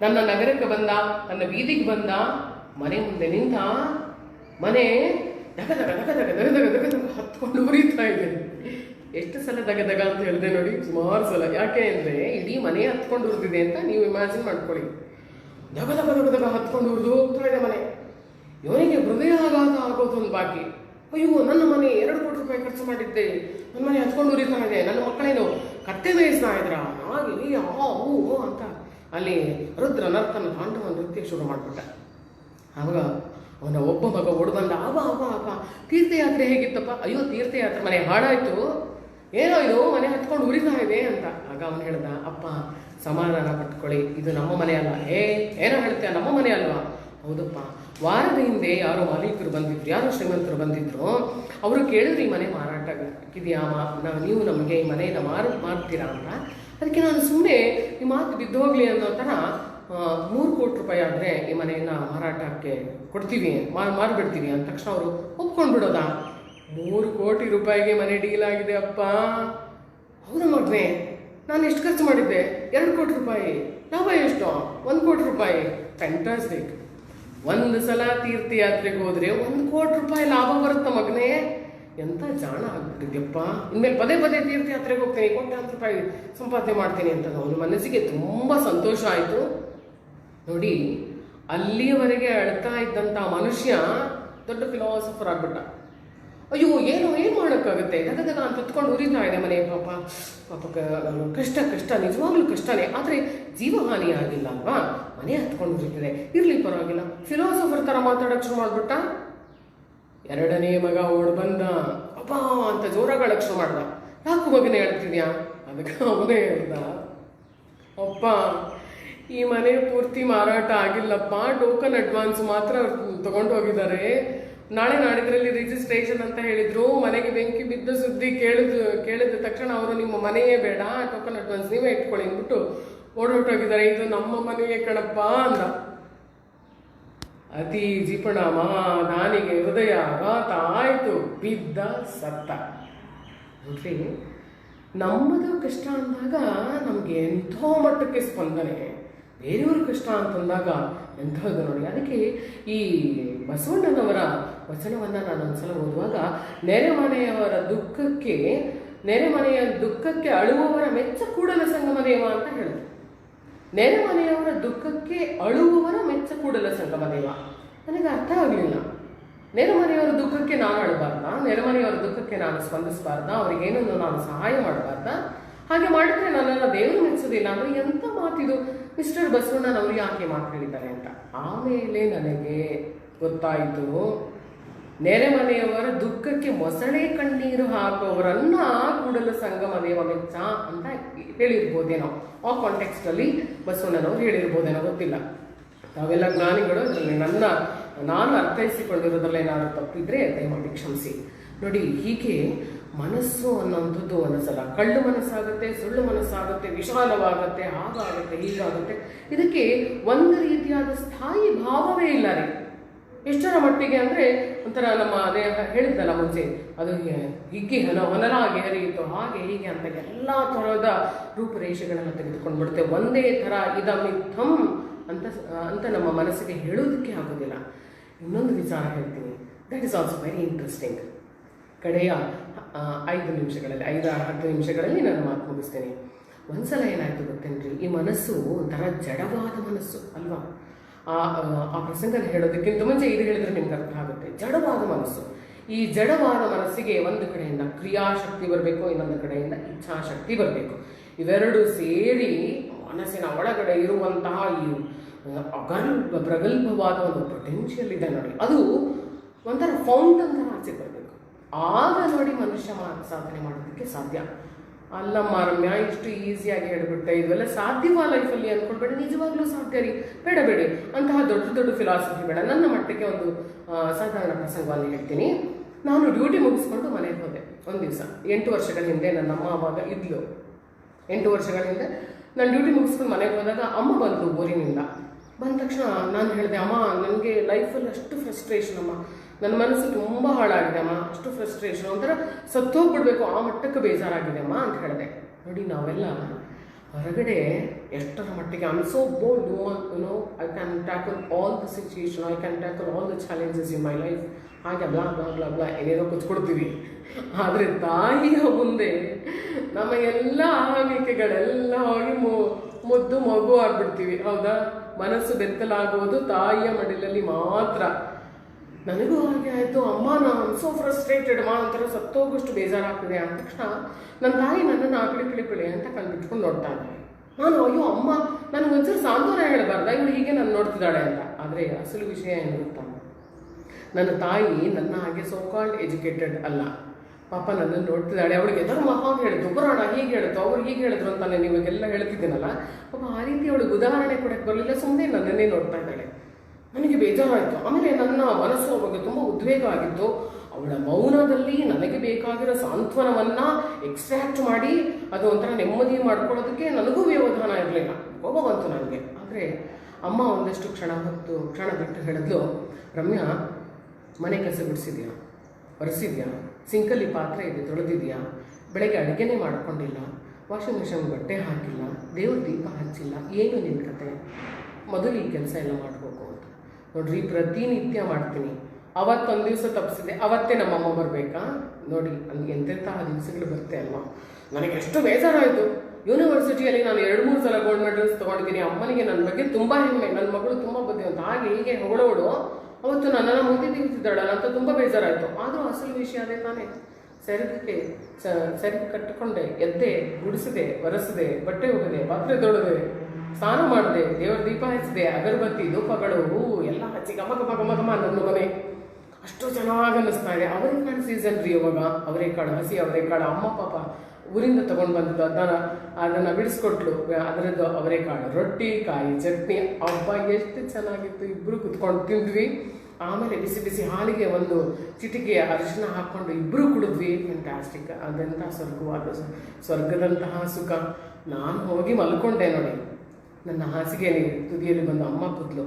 ನನ್ನ ನಗರಕ್ಕೆ ಬಂದ, ನನ್ನ ಬೀದಿಗೆ ಬಂದ, ಮನೆ ಮುಂದೆ ನಿಂತ, ಮನೆ ದಗ ಹತ್ಕೊಂಡು ಉರಿತಾ ಇದೆ. ಎಷ್ಟು ಸಲ ದಗ ಅಂತ ಹೇಳಿದೆ ನೋಡಿ, ಸುಮಾರು ಸಲ. ಯಾಕೆ ಅಂದರೆ ಇಡೀ ಮನೆ ಹತ್ಕೊಂಡು ಉರಿದಿದೆ ಅಂತ ನೀವು ಇಮ್ಯಾಜಿನ್ ಮಾಡ್ಕೊಳ್ಳಿ. ದಗ ಹತ್ಕೊಂಡು ಉರಿದು ಹೋಗ್ತಾ ಇದೆ ಮನೆ. ಇವನಿಗೆ ಹೃದಯಾಘಾತ ಆಗೋದೊಂದು ಬಾಕಿ. ಅಯ್ಯೋ, ನನ್ನ ಮನೆ 2 ಕೋಟಿ ರೂಪಾಯಿ ಖರ್ಚು ಮಾಡಿದ್ದೆ, ನನ್ನ ಮನೆ ಹತ್ಕೊಂಡು ಉರಿತಾ ಇದೆ, ನನ್ನ ಮಕ್ಕಳೇನು ಕತ್ತೆ ಮೇಯಿಸ್ತಾ ಇದ್ರ ಹಾಗೆ ಅಂತ ಅಲ್ಲಿ ರುದ್ರ ನರ್ತನ ತಾಂಡವ ನೃತ್ಯ ಶುರು ಮಾಡಿಬಿಟ್ಟ. ಆವಾಗ ಅವನ ಒಬ್ಬ ಮಗ ಓಡ್ ಬಂದ, ಅವ ತೀರ್ಥಯಾತ್ರೆ ಹೇಗಿತ್ತಪ್ಪ? ಅಯ್ಯೋ, ತೀರ್ಥಯಾತ್ರೆ ಮನೆ ಹಾಳಾಯ್ತು, ಏನೋ ಇದು ಮನೆ ಹತ್ಕೊಂಡು ಉರಿತಾ ಇದೆ ಅಂತ. ಆಗ ಅವನು ಹೇಳ್ದ, ಅಪ್ಪ ಸಮಾಧಾನ ಪಟ್ಕೊಳ್ಳಿ, ಇದು ನಮ್ಮ ಮನೆ ಅಲ್ಲ. ಏನೋ ಹೇಳ್ತೀಯ, ನಮ್ಮ ಮನೆ ಅಲ್ವಾ? ಹೌದಪ್ಪ, ವಾರದ ಹಿಂದೆ ಯಾರೋ ಮಾಲೀಕರು ಬಂದಿದ್ರು, ಯಾರೋ ಶ್ರೀಮಂತರು ಬಂದಿದ್ರು. ಅವರು ಕೇಳಿದ್ರು, ಈ ಮನೆ ಮಾರಾಟ ಇದೆಯಾ, ನೀವು ನಮಗೆ ಈ ಮನೆಯನ್ನು ಮಾರ್ತೀರಾ ಅಂತ. ಅದಕ್ಕೆ ನಾನು ಸುಮ್ಮನೆ ಈ ಮಾತು ಬಿದ್ದು ಹೋಗ್ಲಿ ಅನ್ನೋ ಥರ 3 ಕೋಟಿ ರೂಪಾಯಿ ಆದರೆ ಈ ಮನೆಯನ್ನು ಮಾರಾಟಕ್ಕೆ ಕೊಡ್ತೀವಿ, ಮಾರಿಬಿಡ್ತೀವಿ ಅಂದ ತಕ್ಷಣ ಅವರು ಒಪ್ಕೊಂಡು ಬಿಡೋದಾ? 3 ಕೋಟಿ ರೂಪಾಯಿಗೆ ಮನೆ ಡೀಲ್ ಆಗಿದೆ ಅಪ್ಪ. ಹೌದಾ ಮಗನೇ, ನಾನು ಎಷ್ಟು ಖರ್ಚು ಮಾಡಿದ್ದೆ? 2 ಕೋಟಿ ರೂಪಾಯಿ. ಲಾಭ ಎಷ್ಟು? 1 ಕೋಟಿ ರೂಪಾಯಿ. ಫ್ಯಾಂಟಾಸ್ಟಿಕ್. ಒಂದು ಸಲ ತೀರ್ಥಯಾತ್ರೆಗೆ ಹೋದರೆ 1 ಕೋಟಿ ರೂಪಾಯಿ ಲಾಭ ಬರುತ್ತ ಮಗನೇ. ಎಂಥ ಜಾಣ ಆಗ್ಬಿಟ್ಟಿದ್ಯಪ್ಪ. ಇನ್ಮೇಲೆ ಪದೇ ತೀರ್ಥಯಾತ್ರೆಗೆ ಹೋಗ್ತೀನಿ, ಕೋಟ್ಯಾಂತರ ರೂಪಾಯಿ ಸಂಪಾದನೆ ಮಾಡ್ತೀನಿ ಅಂತ ಅವನ ಮನಸ್ಸಿಗೆ ತುಂಬ ಸಂತೋಷ ಆಯಿತು. ನೋಡಿ, ಅಲ್ಲಿಯವರೆಗೆ ಅಳ್ತಾ ಇದ್ದಂಥ ಮನುಷ್ಯ ದೊಡ್ಡ ಫಿಲಾಸಫರ್ ಆಗ್ಬಿಟ್ಟ. ಅಯ್ಯೋ ಏನು ಮಾಡೋಕ್ಕಾಗುತ್ತೆ, ಗದಗದ ಅಂತ ಹೊತ್ಕೊಂಡು ಉರಿತಾ ಇದೆ ಮನೆ. ಪಾಪ ಪಾಪ ಕಷ್ಟ ನಿಜವಾಗ್ಲೂ ಕಷ್ಟನೇ. ಆದರೆ ಜೀವಹಾನಿ ಆಗಿಲ್ಲ ಅಲ್ವಾ, ಮನೆ ಹತ್ಕೊಂಡು ಉರಿತಿದೆ, ಇರಲಿ ಪರವಾಗಿಲ್ಲ. ಫಿಲಾಸಫರ್ ಥರ ಮಾತಾಡೋಕ್ಕೆ ಶುರು ಮಾಡಿಬಿಟ್ಟ. ಎರಡನೇ ಮಗ ಓಡ್ ಬಂದ, ಅಬ್ಬಾ ಅಂತ ಜೋರಾಗಳಕ್ಕೆ ಶುರು ಮಾಡ್ದ. ಯಾಕೆ ಮಗನೇ ಹೇಳ್ತಿದ್ಯಾ? ಅದಕ್ಕೆ ಅವನೇ ಹೇಳ್ದ, ಅಪ್ಪ ಈ ಮನೆ ಪೂರ್ತಿ ಮಾರಾಟ ಆಗಿಲ್ಲಪ್ಪ, ಟೋಕನ್ ಅಡ್ವಾನ್ಸ್ ಮಾತ್ರ ತಗೊಂಡು ಹೋಗಿದ್ದಾರೆ. ನಾಳೆ ನಾಡಿದ್ರಲ್ಲಿ ರಿಜಿಸ್ಟ್ರೇಷನ್ ಅಂತ ಹೇಳಿದ್ರು. ಮನೆಗೆ ಬೆಂಕಿ ಬಿದ್ದ ಸುದ್ದಿ ಕೇಳಿದ ತಕ್ಷಣ ಅವರು ನಿಮ್ಮ ಮನೆಯೇ ಬೇಡ, ಟೋಕನ್ ಅಡ್ವಾನ್ಸ್ ನೀವೇ ಇಟ್ಕೊಳ್ಳಿ ಅಂದ್ಬಿಟ್ಟು ಓಡೋಟೋಗಿದ್ದಾರೆ. ಇದು ನಮ್ಮ ಮನೆಯೇ ಕಣಪ್ಪ ಅಂದ. ಅತಿ ಜಿಪಣ ನಾನಿಗೆ ಹೃದಯ ಆಘಾತ ಆಯಿತು, ಬಿದ್ದ ಸತ್ತ. ನೋಡ್ರಿ, ನಮ್ಮದು ಕಷ್ಟ ಅಂದಾಗ ನಮಗೆ ಎಂಥ ಮಟ್ಟಕ್ಕೆ ಸ್ಪಂದನೆ, ಬೇರೆಯವ್ರ ಕಷ್ಟ ಅಂತಂದಾಗ ಎಂಥದ್ದು ನೋಡಿ. ಅದಕ್ಕೆ ಈ ಬಸವಣ್ಣನವರ ವಚನವನ್ನು ನಾನು ಒಂದ್ಸಲ ಓದುವಾಗ, ನೆರೆಮನೆಯ ದುಃಖಕ್ಕೆ ಅಳುವವರ ಮೆಚ್ಚ ಕೂಡಲ ಸಂಗಮ ದೇವ ಅಂತ ಹೇಳಿದ್ರು. ನೆರೆಮನೆಯವರ ದುಃಖಕ್ಕೆ ಅಳುವವರ ಮೆಚ್ಚ ಕೂಡಲ ಸಂಗಮ ದೇವ. ನನಗೆ ಅರ್ಥ ಆಗಲಿಲ್ಲ. ನೆರೆಮನೆಯವರ ದುಃಖಕ್ಕೆ ನಾನು ಅಳಬಾರ್ದ, ನೆರೆಮನೆಯವರ ದುಃಖಕ್ಕೆ ನಾನು ಸ್ಪಂದಿಸಬಾರ್ದ, ಅವರಿಗೇನನ್ನು ನಾನು ಸಹಾಯ ಮಾಡಬಾರ್ದ? ಹಾಗೆ ಮಾಡಿದ್ರೆ ನನ್ನನ್ನು ದೇವರು ಮೆಚ್ಚೋದಿಲ್ಲ ಅಂದರೆ ಎಂಥ ಮಾತಿದು, ಮಿಸ್ಟರ್ ಬಸವಣ್ಣನವರು ಯಾಕೆ ಮಾತು ಹೇಳಿದ್ದಾರೆ ಅಂತ. ಆಮೇಲೆ ನನಗೆ ಗೊತ್ತಾಯಿತು, ನೆರೆಮನೆಯವರ ದುಃಖಕ್ಕೆ ಮೊಸಳೆ ಕಣ್ಣೀರು ಹಾಕುವವರನ್ನ ಕೂಡಲ ಸಂಗಮ ದೇವ ಮೆಚ್ಚ ಅಂತ ಹೇಳಿರ್ಬೋದೇನೋ. ಆ ಕಾಂಟೆಕ್ಸ್ಟಲ್ಲಿ ಬಸವಣ್ಣನವರು ಹೇಳಿರ್ಬೋದೇನೋ, ಗೊತ್ತಿಲ್ಲ. ನಾವೆಲ್ಲ ಜ್ಞಾನಿಗಳು, ಅದರಲ್ಲಿ ನಾನು ಅರ್ಥೈಸಿಕೊಂಡಿರೋದ್ರಲ್ಲಿ ಏನಾದರೂ ತಪ್ಪಿದ್ರೆ ದಯಮಾಡಿ ಕ್ಷಮಿಸಿ. ನೋಡಿ, ಹೀಗೆ ಮನಸ್ಸು ಅನ್ನೋಂಥದ್ದು ಒಂದೊಂದ್ಸಲ ಕಳ್ಳು ಮನಸ್ಸಾಗುತ್ತೆ, ಸುಳ್ಳು ಮನಸ್ಸಾಗುತ್ತೆ, ವಿಶಾಲವಾಗುತ್ತೆ, ಹಾಗಾಗುತ್ತೆ, ಹೀಗಾಗುತ್ತೆ. ಇದಕ್ಕೆ ಒಂದು ರೀತಿಯಾದ ಸ್ಥಾಯಿ ಭಾವವೇ ಇಲ್ಲ ರೀ. ಎಷ್ಟರ ಮಟ್ಟಿಗೆ ಅಂದರೆ ಒಂಥರ ನಮ್ಮ ಅದೇ ಹೇಳಿದ್ದಲ್ಲ ಮುಂಚೆ, ಅದು ಹಿಗ್ಗಿ ಹೊನಲಾಗಿ ಹರಿಯಿತು, ಹಾಗೆ ಹೀಗೆ ಅಂತ ಎಲ್ಲ ಥರದ ರೂಪುರೇಷೆಗಳನ್ನು ತೆಗೆದುಕೊಂಡ್ಬಿಡುತ್ತೆ. ಒಂದೇ ಥರ ಇದಮಿತ್ತಂ ಅಂತ ನಮ್ಮ ಮನಸ್ಸಿಗೆ ಹೇಳೋದಕ್ಕೆ ಆಗೋದಿಲ್ಲ. ಇನ್ನೊಂದು ವಿಚಾರ ಹೇಳ್ತೀನಿ, that is also very interesting. ಕಡೆಯ 5-10 ನಿಮಿಷಗಳಲ್ಲಿ ನಾನು ಮಾತು ಮುಗಿಸ್ತೇನೆ. ಒಂದ್ಸಲ ಏನಾಯಿತು ಗೊತ್ತೇನ್ರಿ, ಈ ಮನಸ್ಸು ಒಂಥರ ಜಡವಾದ ಮನಸ್ಸು ಅಲ್ವಾ. ಆ ಪ್ರಸಂಗನ ಹೇಳೋದಕ್ಕಿಂತ ಮುಂಚೆ ಇದು ಹೇಳಿದ್ರೆ ನಿಮ್ಗೆ ಅರ್ಥ ಆಗುತ್ತೆ. ಜಡವಾದ ಮನಸ್ಸು, ಈ ಜಡವಾದ ಮನಸ್ಸಿಗೆ ಒಂದು ಕಡೆಯಿಂದ ಕ್ರಿಯಾಶಕ್ತಿ ಬರಬೇಕು, ಇನ್ನೊಂದು ಕಡೆಯಿಂದ ಇಚ್ಛಾಶಕ್ತಿ ಬರಬೇಕು. ಇವೆರಡು ಸೇರಿ ಮನಸ್ಸಿನ ಒಳಗಡೆ ಇರುವಂತಹ ಈ ಪ್ರಗಲ್ಭವಾದ ಒಂದು ಪೊಟೆನ್ಷಿಯಲ್ ಇದೆ ನೋಡಿ, ಅದು ಒಂಥರ ಫೌಂಟನ್ ಥರ ಆಚೆ ಬರಬೇಕು. ಆಗ ನೋಡಿ ಮನುಷ್ಯ ಸಾಧನೆ ಮಾಡೋದಕ್ಕೆ ಸಾಧ್ಯ. ಅಲ್ಲಮ್ಮ ರಮ್ಯಾ, ಇಷ್ಟು ಈಸಿಯಾಗಿ ಹೇಳ್ಬಿಟ್ಟೆ, ಇದೆಲ್ಲ ಸಾಧ್ಯವಾ ಲೈಫಲ್ಲಿ ಅಂದ್ಕೊಳ್ಬೇಡಿ. ನಿಜವಾಗ್ಲೂ ಸಾಧ್ಯ ರೀ, ಬೇಡಿ ಅಂತಹ ದೊಡ್ಡ ಫಿಲಾಸಫಿ ಬೇಡ. ನನ್ನ ಮಟ್ಟಿಗೆ ಒಂದು ಸಾಧಾರಣ ಪ್ರಸಂಗವನ್ನು ಹೇಳ್ತೀನಿ. ನಾನು ಡ್ಯೂಟಿ ಮುಗಿಸ್ಕೊಂಡು ಮನೆಗೆ ಹೋದೆ ಒಂದು ದಿವಸ. 8 ವರ್ಷಗಳ ಹಿಂದೆ ನನ್ನಮ್ಮ ಅವಾಗ ಇದ್ಲು. 8 ವರ್ಷಗಳ ಹಿಂದೆ ನಾನು ಡ್ಯೂಟಿ ಮುಗಿಸ್ಕೊಂಡು ಮನೆಗೆ ಹೋದಾಗ ಅಮ್ಮ ಬಂದರು ಊರಿನಿಂದ. ಬಂದ ತಕ್ಷಣ ನಾನು ಹೇಳಿದೆ, ಅಮ್ಮ ನನಗೆ ಲೈಫಲ್ಲಿ ಅಷ್ಟು ಫ್ರಸ್ಟ್ರೇಷನ್ ಅಮ್ಮ, ನನ್ನ ಮನಸ್ಸು ತುಂಬ ಹಾಳಾಗಿದೆ ಅಮ್ಮ, ಅಷ್ಟು ಫ್ರಸ್ಟ್ರೇಷನ್, ಒಂಥರ ಸತ್ತೋಗ್ಬಿಡ್ಬೇಕು ಆ ಮಟ್ಟಕ್ಕೆ ಬೇಜಾರಾಗಿದೆ ಅಮ್ಮ ಅಂತ ಹೇಳಿದೆ. ನೋಡಿ, ನಾವೆಲ್ಲ ಹೊರಗಡೆ ಎಷ್ಟರ ಮಟ್ಟಿಗೆ I am so bold, I can tackle all the situation, I can tackle all the challenges in my life, ಹಾಗೆ ಬ್ಲಾ ಬ್ಲಾ ಬ್ಲಾ ಬ್ಲಾ ಏನೇನೋ ಕೂತ್ಕೊಡ್ತೀವಿ. ಆದರೆ ತಾಯಿಯ ಮುಂದೆ ನಮ್ಮ ಎಲ್ಲ ಆಮಿಕೆಗಳೆಲ್ಲ ಹೋಗಿ ಮುದ್ದು ಮಗು ಆಗ್ಬಿಡ್ತೀವಿ. ಹೌದಾ? ಮನಸ್ಸು ಬೆತ್ತಲಾಗುವುದು ತಾಯಿಯ ಮಡಿಲಲ್ಲಿ ಮಾತ್ರ. ನನಗೂ ಹಾಗೆ ಆಯಿತು. ಅಮ್ಮ ನಾನು ಸೋ ಫ್ರಸ್ಟ್ರೇಟೆಡ್, ಒಂಥರ ಸತ್ತೋಗೋಷ್ಟು ಬೇಜಾರಾಗ್ತಿದೆ ಅಂದ ತಕ್ಷಣ ನನ್ನ ತಾಯಿ ನನ್ನನ್ನು ಪಿಳಿ ಅಂತ ಕಂಡುಬಿಟ್ಕೊಂಡು ನೋಡ್ತಾ ಇದ್ದಾಳೆ. ನಾನು ಅಯ್ಯೋ ಅಮ್ಮ, ನನಗೆ ಒಂಚೂರು ಸಾಂತ್ವನ ಹೇಳಬಾರ್ದ, ಇವಳು ಹೀಗೆ ನಾನು ನೋಡ್ತಿದ್ದಾಳೆ ಅಂತ. ಆದರೆ ಅಸಲು ವಿಷಯ ಏನು ಗೊತ್ತಾ, ನನ್ನ ತಾಯಿ ನನ್ನ ಹಾಗೆ ಸೋ ಕಾಲ್ಡ್ ಎಜುಕೇಟೆಡ್ ಅಲ್ಲ. ಪಾಪ ನನ್ನನ್ನು ನೋಡ್ತಿದ್ದಾಳೆ. ಅವಳಿಗೆ ಎದರ ಮಹಾನ್ ಹೇಳಿದ್ರು, ಪುರಾಣ ಹೀಗೆ ಹೇಳಿದ್ರು, ಅವ್ರು ಹೀಗೆ ಹೇಳಿದ್ರು ಅಂತಾನೆ ನೀವಾಗೆಲ್ಲ ಹೇಳ್ತಿದ್ದೀನಲ್ಲ. ಪಾಪ ಆ ರೀತಿ ಅವಳಿಗೆ ಉದಾಹರಣೆ ಕೊಡಕ್ಕೆ ಬರಲಿಲ್ಲ, ಸುಮ್ಮನೆ ನನ್ನನ್ನೇ ನೋಡ್ತಾ ಇದ್ದಾಳೆ. ನನಗೆ ಬೇಜಾರಾಯಿತು. ಆಮೇಲೆ ನನ್ನ ಮನಸ್ಸು ಅವಾಗ ತುಂಬ ಉದ್ವೇಗ ಆಗಿತ್ತು. ಅವಳ ಮೌನದಲ್ಲಿ ನನಗೆ ಬೇಕಾಗಿರೋ ಸಾಂತ್ವನವನ್ನು ಎಕ್ಸ್ಟ್ರಾಕ್ಟ್ ಮಾಡಿ ಅದು ಒಂಥರ ನೆಮ್ಮದಿ ಮಾಡ್ಕೊಳ್ಳೋದಕ್ಕೆ ನನಗೂ ವ್ಯವಧಾನ ಇರಲಿಲ್ಲ, ಕೋಪ ಬಂತು ನನಗೆ. ಆದರೆ ಅಮ್ಮ ಒಂದಷ್ಟು ಕ್ಷಣ ಬಿಟ್ಟು ಹೇಳಿದ್ಲು, ರಮ್ಯಾ, ಮನೆ ಕಸ ಗುಡಿಸಿದ್ಯಾ, ಒರೆಸಿದ್ಯಾ, ಸಿಂಕಲ್ಲಿ ಪಾತ್ರೆ ಇದೆ ತೊಳೆದಿದ್ಯಾ, ಬೆಳಗ್ಗೆ ಅಡುಗೆನೇ ಮಾಡ್ಕೊಂಡಿಲ್ಲ, ವಾಷಿಂಗ್ ಮಿಷನ್ ಬಟ್ಟೆ ಹಾಕಿಲ್ಲ, ದೇವ್ರ ದೀಪ ಹಚ್ಚಿಲ್ಲ, ಏನು ನಿನ್ನ ಕತೆ, ಮೊದಲು ಈ ಕೆಲಸ ಎಲ್ಲ ಮಾಡಬೇಕು ಅಂತ. ನೋಡ್ರಿ, ಪ್ರತಿನಿತ್ಯ ಮಾಡ್ತೀನಿ. ಅವತ್ತೊಂದು ದಿವಸ ತಪ್ಪಿಸಿದೆ, ಅವತ್ತೇ ನಮ್ಮಮ್ಮ ಬರಬೇಕಾ? ನೋಡಿ, ನನಗೆ ಎಂತೆಂತಹ ದಿವಸಗಳು ಬರುತ್ತೆ ಅಲ್ವಾ. ನನಗೆ ಎಷ್ಟು ಬೇಜಾರಾಯಿತು. ಯೂನಿವರ್ಸಿಟಿಯಲ್ಲಿ ನಾನು 2-3 ಸಲ ಗೋಲ್ಡ್ ಮೆಡಲ್ಸ್ ತೊಗೊಂಡಿದ್ದೀನಿ. ಅಮ್ಮನಿಗೆ ನನ್ನ ಬಗ್ಗೆ ತುಂಬ ಹೆಮ್ಮೆ, ನನ್ನ ಮಗಳು ತುಂಬ ಬುದ್ಧಿವಂತ, ಹಾಗೆ ಹೀಗೆ ಹೊಗಳೋಡು ಅವತ್ತು ನನ್ನನ್ನು ಮುಂದೆ ತಿಂತಿದ್ದಾಳಲ್ಲ ಅಂತ ತುಂಬ ಬೇಜಾರಾಯಿತು. ಆದರೂ ಅಸಲು ವಿಷಯ ಅದೇ ತಾನೇ. ಸೆರಗು ಕಟ್ಟಿಕೊಂಡೆ, ಎದ್ದೆ, ಗುಡಿಸಿದೆ, ಒರೆಸಿದೆ, ಬಟ್ಟೆ ಹೋಗದೆ, ಪಾತ್ರೆ ತೊಳೆದೆ, ಸ್ನಾನ ಮಾಡಿದೆ, ದೇವರ ದೀಪ ಹಚ್ಚಿದೆ, ಅಗರಬತ್ತಿ, ಧೂಪಗಳು, ಹೂವು ಎಲ್ಲ ಹಚ್ಚಿ ಘಮ ಘಮ ಘಮ ಘಮ ನನ್ನ ಮನೆ ಅಷ್ಟು ಚೆನ್ನಾಗಿ ಅನ್ನಿಸ್ತಾ ಇದೆ. ಅವರೆಕಾಳು ಸೀಸನ್ ರೀ ಇವಾಗ. ಅವರೆಕಾಳು, ಹಸಿ ಅವರೆಕಾಳು ಅಮ್ಮ ಪಾಪ ಊರಿಂದ ತೊಗೊಂಡು ಬಂದಿದ್ದು, ಅದನ್ನು ಬಿಡಿಸ್ಕೊಟ್ಲು. ಅದರದ್ದು ಅವರೆಕಾಳು ರೊಟ್ಟಿ, ಕಾಯಿ ಚಟ್ನಿ, ಹಬ್ಬ ಎಷ್ಟು ಚೆನ್ನಾಗಿತ್ತು. ಇಬ್ಬರು ಕುತ್ಕೊಂಡು ತಿಂದ್ವಿ. ಆಮೇಲೆ ಬಿಸಿ ಬಿಸಿ ಹಾಲಿಗೆ ಒಂದು ಚಿಟಿಕೆ ಅರಿಶಿನ ಹಾಕ್ಕೊಂಡು ಇಬ್ಬರು ಕುಡಿದ್ವಿ. ಫ್ಯಾಂಟಾಸ್ಟಿಕ್. ಅದಂಥ ಸ್ವರ್ಗದಂತಹ ಸುಖ. ನಾನು ಹೋಗಿ ಮಲ್ಕೊಂಡೆ ನೋಡಿ. ನನ್ನ ಹಾಸಿಗೆಯಲ್ಲಿ ತುದಿಯಲ್ಲಿ ಬಂದು ಅಮ್ಮ ಕೂತ್ಲು.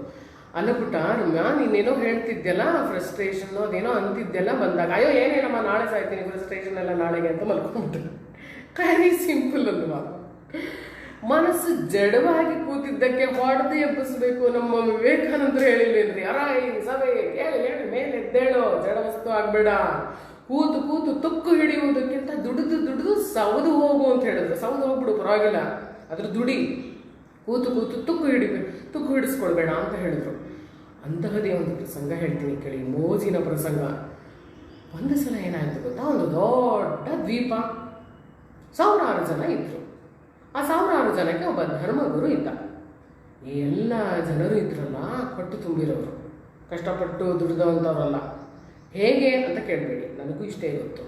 ಅಲ್ಲ ಪುಟ್ಟ ರಮ್ಯಾ, ನೀನೇನೋ ಹೇಳ್ತಿದ್ಯಲ್ಲ, ಫ್ರಸ್ಟ್ರೇಷನ್ನು ಅದೇನೋ ಅಂತಿದ್ದೆಲ್ಲ ಬಂದಾಗ, ಅಯ್ಯೋ ಏನೇನಮ್ಮ ನಾಳೆ ಸಾಯ್ತೀನಿ, ಫ್ರಸ್ಟ್ರೇಷನ್ ಎಲ್ಲ ನಾಳೆಗೆ ಅಂತ ಮಲ್ಕೊಂಡ್ಬಿಟ್ಟು. ವೆರಿ ಸಿಂಪಲ್ ಅಲ್ವಾ? ಮನಸ್ಸು ಜಡವಾಗಿ ಕೂತಿದ್ದಕ್ಕೆ ಹೊಡೆದು ಎಬ್ಬಿಸ್ಬೇಕು. ನಮ್ಮ ವಿವೇಕಾನಂದರು ಹೇಳಿಲ್ಲೇನ್ರಿ, ಅರಾಯಿ ಸಭೆ ಕೇಳಿ ಹೇಳಿ ಮೇಲೆ ಎದ್ದೇಳೋ, ಜಡ ವಸ್ತು ಆಗ್ಬೇಡ, ಕೂತು ಕೂತು ತುಕ್ಕು ಹಿಡಿಯುವುದಕ್ಕಿಂತ ದುಡಿದು ಸೌದು ಹೋಗು ಅಂತ ಹೇಳಿದ್ರು. ಸೌದು ಹೋಗ್ಬಿಡು ಪರವಾಗಿಲ್ಲ, ಅದ್ರ ದುಡಿ, ಕೂತು ಕೂತು ತುಕ್ಕು ಹಿಡಿಸ್ಕೊಳ್ಬೇಡ ಅಂತ ಹೇಳಿದ್ರು. ಅಂತಹದೇ ಒಂದು ಪ್ರಸಂಗ ಹೇಳ್ತೀನಿ ಕೇಳಿ, ಮೋಜಿನ ಪ್ರಸಂಗ. ಒಂದು ಸಲ ಏನಾಯ್ತು ಗೊತ್ತಾ, ಒಂದು ದೊಡ್ಡ ದ್ವೀಪ, 1000 ಜನ ಇದ್ರು. ಆ 1000 ಜನಕ್ಕೆ ಒಬ್ಬ ಧರ್ಮಗುರು ಇದ್ದ. ಎಲ್ಲ ಜನರು ಇದ್ರಲ್ಲ ಪಟ್ಟು ತುಂಬಿರೋರು, ಕಷ್ಟಪಟ್ಟು ದುಡಿದವಂಥವ್ರಲ್ಲ. ಹೇಗೆ ಅಂತ ಕೇಳಬೇಡಿ, ನನಗೂ ಇಷ್ಟೇ ಗೊತ್ತು.